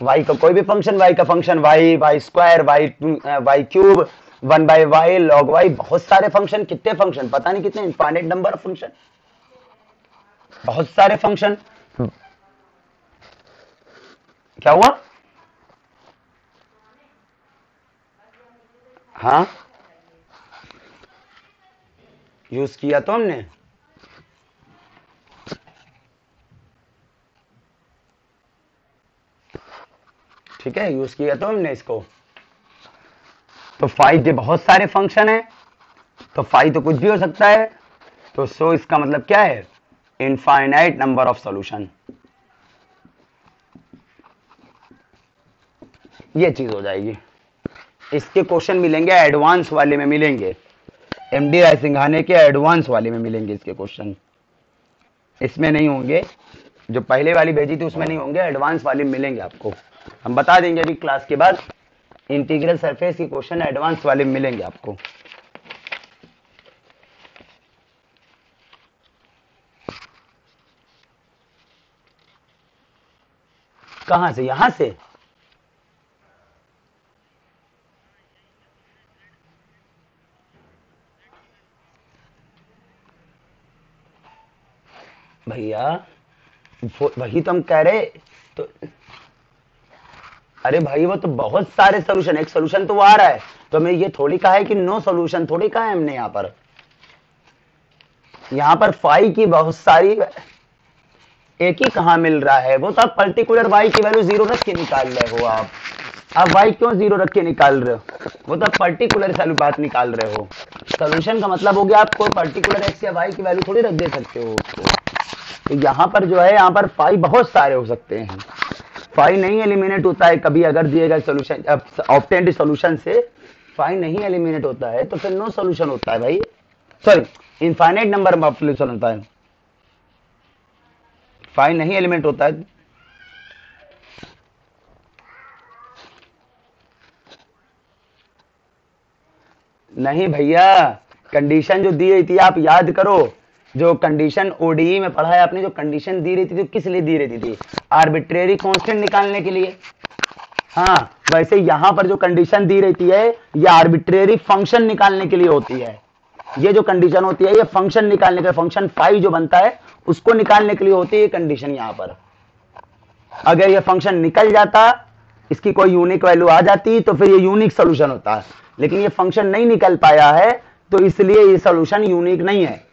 Speaker 1: वाई का कोई भी फंक्शन, वाई का function y, y square, y cube, 1/y, log y, बहुत सारे फंक्शन। कितने फंक्शन पता नहीं कितने, इनफाइनाइट नंबर ऑफ फंक्शन, बहुत सारे फंक्शन। क्या हुआ? हाँ यूज किया तो हमने, ठीक है, यूज किया तो हमने इसको। तो फाई के बहुत सारे फंक्शन है, तो फाई तो कुछ भी हो सकता है, तो सो इसका मतलब क्या है, इनफाइनाइट नंबर ऑफ सॉल्यूशन, ये चीज हो जाएगी। इसके क्वेश्चन मिलेंगे एडवांस वाले में मिलेंगे, एमडी राय सिंघाने के एडवांस वाले में मिलेंगे इसके क्वेश्चन, इसमें नहीं होंगे। जो पहले वाली भेजी थी उसमें नहीं होंगे, एडवांस वाले में मिलेंगे आपको। हम बता देंगे अभी क्लास के बाद, इंटीग्रल सरफेस के क्वेश्चन एडवांस वाले में मिलेंगे आपको। कहां से? यहां से? भैया वही तो हम कह रहे, तो अरे भाई वो तो बहुत सारे सोल्यूशन, एक सोल्यूशन तो वो आ रहा है, तो हमें ये थोड़ी कहा है कि नो सोल्यूशन थोड़ी कहा है हमने। यहां पर फाई की बहुत सारी, एक ही कहां मिल रहा है, वो तो आप पर्टिकुलर वाई की वैल्यू 0 रख के निकाल रहे हो। आप वाई क्यों 0 रख के निकाल रहे हो? वो तो आप पर्टिकुलर सैल्यू बात निकाल रहे हो। सोल्यूशन का मतलब हो गया आप कोई पर्टिकुलर एक्स या वाई की वैल्यू थोड़ी रख दे सकते हो उसको। तो यहाँ पर जो है, यहाँ पर फाई बहुत सारे हो सकते हैं, फाई नहीं एलिमिनेट होता है कभी अगर दिए गए सोल्यूशन, ऑब्टेन्ड सोल्यूशन से फाई नहीं एलिमिनेट होता है तो फिर नो सोल्यूशन होता है भाई, sorry infinite number of solution होता है, फाई नहीं एलिमिनेट होता है। नहीं भैया, कंडीशन जो दी रही थी आप याद करो, जो कंडीशन ओडीई में पढ़ा है आपने, जो कंडीशन दी रही थी तो किस लिए दी रही थी? आर्बिट्रेरी कांस्टेंट निकालने के लिए। हाँ, वैसे यहां पर जो कंडीशन दी रहती है ये आर्बिट्रेरी फंक्शन निकालने के लिए होती है। ये जो कंडीशन होती है ये फंक्शन निकालने के, फंक्शन फाई जो बनता है उसको निकालने के लिए होती है ये कंडीशन। यहां पर अगर ये फंक्शन निकल जाता, इसकी कोई यूनिक वैल्यू आ जाती तो फिर ये यूनिक सोल्यूशन होता है, लेकिन ये फंक्शन नहीं निकल पाया है तो इसलिए ये सोल्यूशन यूनिक नहीं है,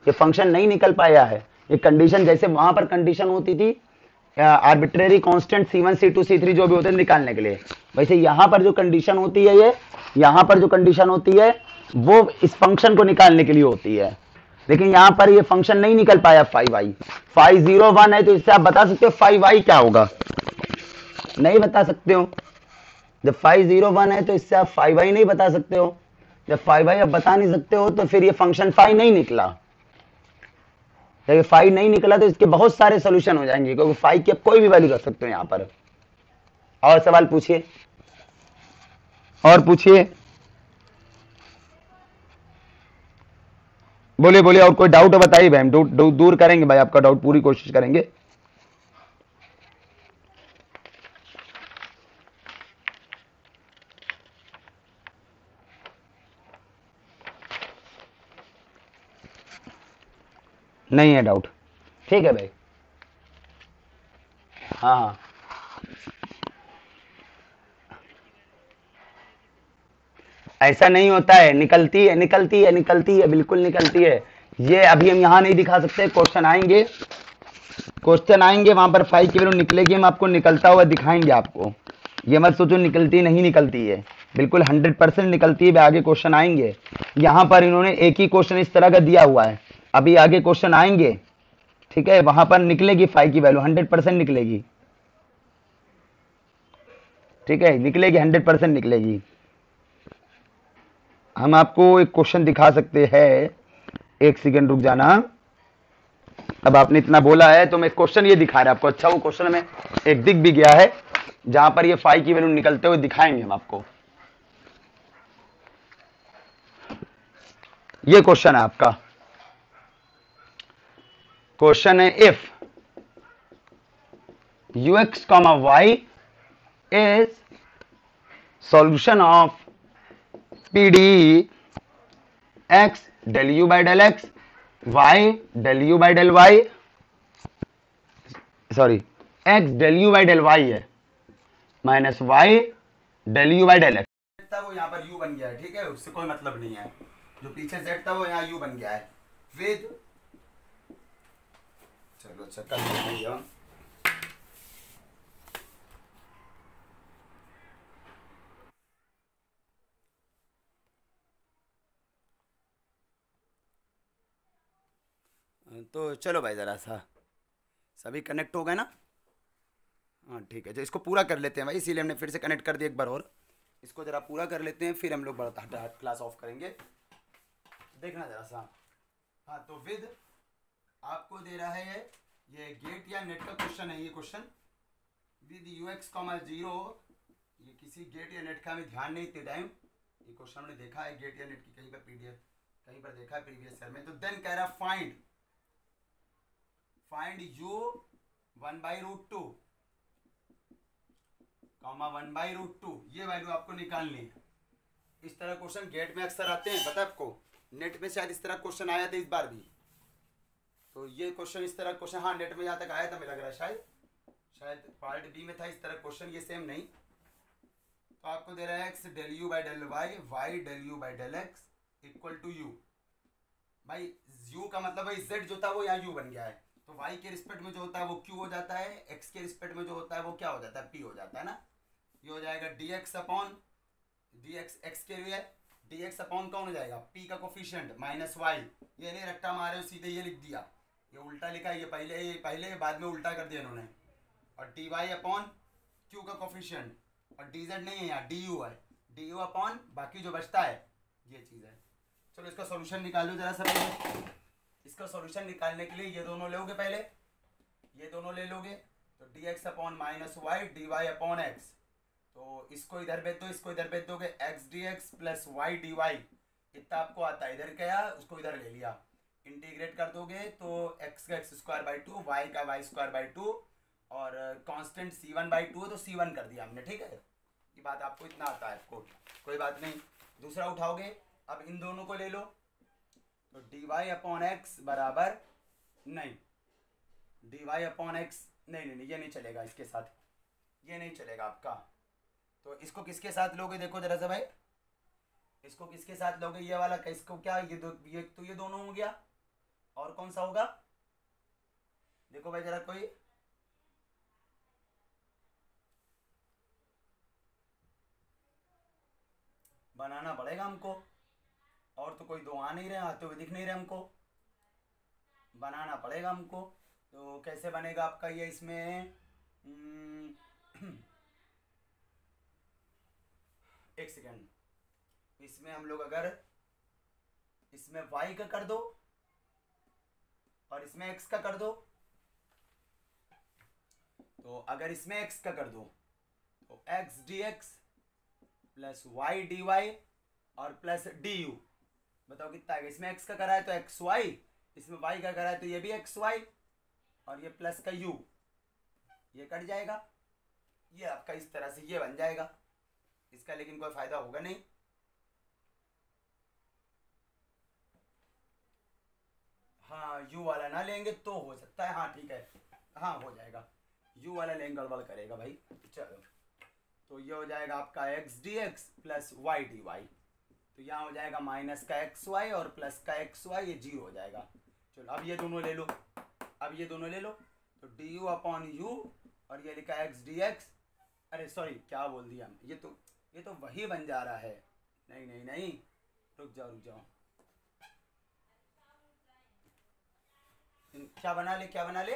Speaker 1: ये फंक्शन नहीं निकल पाया है। ये कंडीशन जैसे वहां पर कंडीशन होती थी arbitrary constant C1 C2 C3 जो भी होते हैं निकालने के लिए, वैसे यहां पर जो कंडीशन होती है, ये यहां पर जो कंडीशन होती है वो इस फंक्शन को निकालने के लिए होती है। लेकिन यहां पर ये फंक्शन नहीं निकल पाया फाई वाई, फाई 0 1 है, तो इससे आप बता सकते हो फाई वाई क्या होगा? नहीं बता सकते हो। जब फाई 0 1 है तो इससे आप फाई वाई नहीं बता सकते हो। जब फाई वाई आप बता नहीं सकते हो तो फिर ये फंक्शन फाई नहीं निकला। जब फाई नहीं निकला तो इसके बहुत सारे सोल्यूशन हो जाएंगे, क्योंकि फाई की आप कोई भी वैल्यू रख सकते हो यहां पर। और सवाल पूछिए, और पूछिए, बोलिए बोलिए, और कोई डाउट है बताइए भाई, हम दूर करेंगे भाई आपका डाउट, पूरी कोशिश करेंगे। नहीं है डाउट, ठीक है भाई। हाँ ऐसा नहीं होता है, निकलती है निकलती है निकलती है, बिल्कुल निकलती है। ये अभी हम यहाँ नहीं दिखा सकते, क्वेश्चन आएंगे, क्वेश्चन आएंगे वहां पर फाई की वैल्यू निकलेगी, हम आपको निकलता हुआ दिखाएंगे आपको। ये मत सोचो निकलती नहीं निकलती है, बिल्कुल 100% निकलती है। आगे क्वेश्चन आएंगे, यहाँ पर इन्होंने एक ही क्वेश्चन इस तरह का दिया हुआ है, अभी आगे क्वेश्चन आएंगे, ठीक है, वहां पर निकलेगी फाई की वैल्यू 100% निकलेगी, ठीक है, निकलेगी 100% निकलेगी। हम आपको एक क्वेश्चन दिखा सकते हैं, एक सेकंड रुक जाना। अब आपने इतना बोला है तो मैं क्वेश्चन ये दिखा रहा है आपको। अच्छा, वो क्वेश्चन में एक दिख भी गया है जहां पर ये फाई की वैल्यू निकलते हुए दिखाएंगे हम आपको। ये क्वेश्चन है आपका। क्वेश्चन है if ux comma y is solution of PDE x del u by del x y del u by del y, sorry x del u by del y है minus y del u by del x था, वो यहाँ पर u बन गया है, ठीक है, उससे कोई मतलब नहीं है। जो पीछे z था वो यहाँ u बन गया है विद, चलो अच्छा कर लेंगे हम। तो चलो भाई ज़रा सा सभी कनेक्ट हो गए ना? हाँ ठीक है, जो इसको पूरा कर लेते हैं भाई, इसीलिए हमने फिर से कनेक्ट कर दिया एक बार और। इसको ज़रा पूरा कर लेते हैं, फिर हम लोग बड़ा क्लास ऑफ करेंगे, देखना ज़रा सा। हाँ तो विद आपको दे रहा है ये गेट या नेट का क्वेश्चन है। ये क्वेश्चन विद ux, 0, ये किसी गेट या नेट का हमें ध्यान नहीं इतने टाइम। ये क्वेश्चन हमने देखा है गेट या नेट की कहीं पर PDF कहीं पर देखा है प्रीवियस ईयर में। तो देन कह रहा फाइंड u 1/√2 कॉमा 1/√2, ये वैल्यू आपको निकालनी है। इस तरह क्वेश्चन गेट में अक्सर आते हैं, पता है आपको। नेट में शायद इस तरह क्वेश्चन आया था इस बार भी। तो ये क्वेश्चन इस तरह क्वेश्चन, हाँ नेट में जहाँ तक आया था मुझे लग रहा है शायद पार्ट बी में था इस तरह क्वेश्चन, ये सेम नहीं। तो आपको दे रहा है x del u by del y, y del u by del x equal to u। भाई u का मतलब भाई z जो था वो यहाँ u बन गया है, तो y के रिस्पेक्ट में जो होता है वो q हो जाता है, x के रिस्पेक्ट में जो होता है वो क्या हो जाता है, p हो जाता है ना। ये हो जाएगा dx अपॉन dx, x के लिए dx अपॉन कौन हो जाएगा, p का कोफिशिएंट माइनस y। ये नहीं रट्टा मारे सीधे ये लिख दिया, ये उल्टा लिखा है, ये पहले बाद में उल्टा कर दिया इन्होंने। और dy अपॉन q का कोफिशिएंट, और dz नहीं है यहाँ du है, du अपॉन बाकी जो बचता है ये चीज़ है। चलो इसका सॉल्यूशन निकालो जरा सा पहले। इसका सॉल्यूशन निकालने के लिए ये दोनों लोगे, पहले ये दोनों ले लोगे, तो dx upon minus y dy upon x। तो इसको इधर भेज दो, इसको इधर भेज दोगे, x dx plus y dy इतना आपको आता है। इधर क्या उसको इधर ले लिया, इंटीग्रेट कर दोगे तो x का x²/2, y का y²/2, और कांस्टेंट c1/2 है तो c1 कर दिया हमने, ठीक है। ये बात आपको इतना आता है आपको, कोई बात नहीं। दूसरा उठाओगे, अब इन दोनों को ले लो, तो dy अपॉन एक्स बराबर नहीं, dy अपॉन एक्स नहीं, ये नहीं चलेगा इसके साथ, ये नहीं चलेगा आपका। तो इसको किसके साथ लोगे, देखो जरा सा भाई, इसको किसके साथ लोगे, ये वाला का, इसको क्या, ये दोनों हो गया, और कौन सा होगा देखो भाई जरा कोई, बनाना पड़ेगा हमको, और तो कोई दो आ नहीं रहे, आते हुए दिख नहीं रहे हमको, बनाना पड़ेगा हमको। तो कैसे बनेगा आपका ये, इसमें एक सेकेंड, इसमें हम लोग अगर इसमें y का कर दो और इसमें x का कर दो, तो अगर इसमें x का कर दो तो x dx plus y dy और प्लस du, बताओ कितना आएगा। इसमें x का करा है तो xy, इसमें y का करा है तो ये भी xy, और ये प्लस का u, ये कट जाएगा, ये आपका इस तरह से ये बन जाएगा। इसका लेकिन कोई फायदा होगा नहीं, हाँ u वाला ना लेंगे तो हो सकता है, हाँ ठीक है, हाँ हो जाएगा, u वाला लेंगे गड़बड़ करेगा भाई। चलो तो ये हो जाएगा आपका x dx plus y dy, तो यहाँ हो जाएगा माइनस का xy और प्लस का xy, ये 0 हो जाएगा। चलो अब ये दोनों ले लो, अब ये दोनों ले लो, तो du अपॉन u और ये लिखा x dx, अरे सॉरी क्या बोल दिया, ये तो वही बन जा रहा है, नहीं, रुक जाओ, क्या बना ले,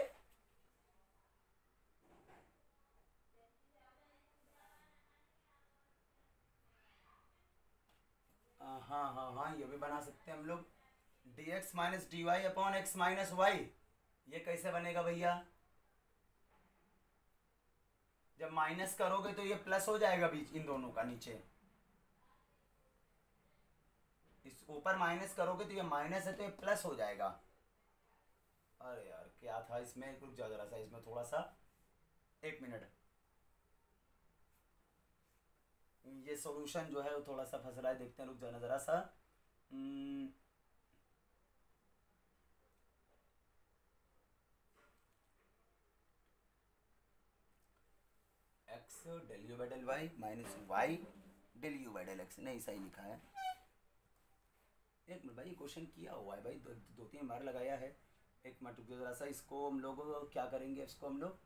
Speaker 1: हाँ ये भी बना सकते हैं हम लोग, dx minus dy upon x minus y, ये कैसे बनेगा भैया, जब माइनस करोगे तो ये प्लस हो जाएगा बीच इन दोनों का, नीचे इस ऊपर माइनस करोगे तो ये माइनस है तो ये प्लस हो जाएगा। अरे यार क्या था इसमें, रुक जाओ जरा सा, इसमें थोड़ा सा, 1 मिनट, ये सॉल्यूशन जो है वो थोड़ा सा फंस रहा है, देखते हैं, रुक जाना जरा सा। X del u by del y minus y del u by del x, नहीं सही लिखा है। एक मिनट भाई, क्वेश्चन किया हुआ है भाई, दो तीन बार लगाया है। एक मिनट रुक जाओ जरा सा, इसको हम लोग क्या करेंगे, इसको हम लोग,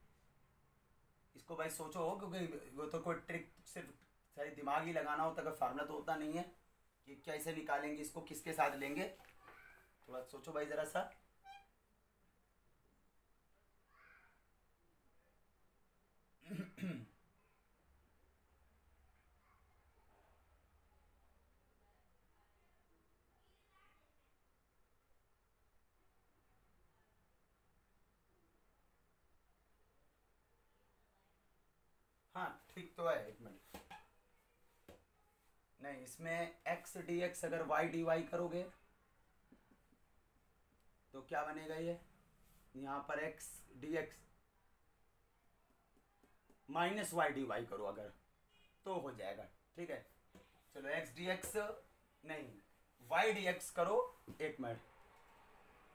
Speaker 1: इसको भाई सोचो, क्योंकि वो तो कोई ट्रिक सिर्फ सही दिमाग ही लगाना होता है, फार्मूला तो होता नहीं है कि कैसे निकालेंगे इसको, किसके साथ लेंगे, थोड़ा सोचो भाई जरा सा। हाँ ठीक तो है, 1 मिनट, नहीं इसमें एक्स डी एक्स अगर वाई डी वाई करोगे तो क्या बनेगा, ये यहाँ पर x D x minus y D y करो अगर, तो हो जाएगा, ठीक है। चलो एक्स डी एक्स नहीं, वाई डी एक्स करो, 1 मिनट,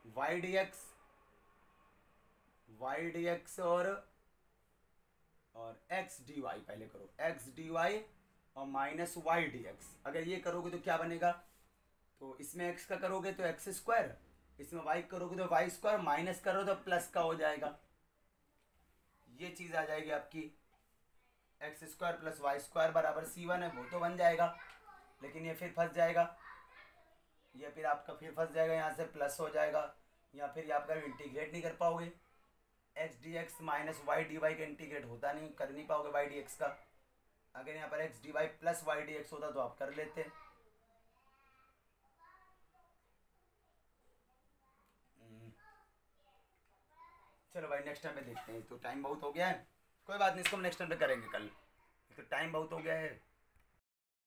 Speaker 1: वाई डी एक्स और एक्स डी वाई पहले करो, एक्स डी वाई और माइनस वाई डी एक्स, अगर ये करोगे तो क्या बनेगा, तो इसमें एक्स का करोगे तो एक्स स्क्वायर, इसमें वाई करोगे तो वाई स्क्वायर, माइनस करो तो प्लस का हो जाएगा, ये चीज़ आ जाएगी आपकी, x square plus y square बराबर C1 है, वो तो बन जाएगा, लेकिन ये फिर फंस जाएगा, ये फिर आपका फिर फंस जाएगा, यहाँ से प्लस हो जाएगा, या फिर ये आपका इंटीग्रेट नहीं कर पाओगे, x D x minus y D y का इंटीग्रेट होता नहीं, कर नहीं पाओगे वाई डी एक्स का, अगर यहाँ पर x d Y plus Y d x होता तो आप कर लेते। चलो भाई नेक्स्ट टाइम पे देखते हैं, तो टाइम बहुत हो गया है, कोई बात नहीं, इसको हम नेक्स्ट टाइम पे करेंगे कल, तो टाइम बहुत हो गया है।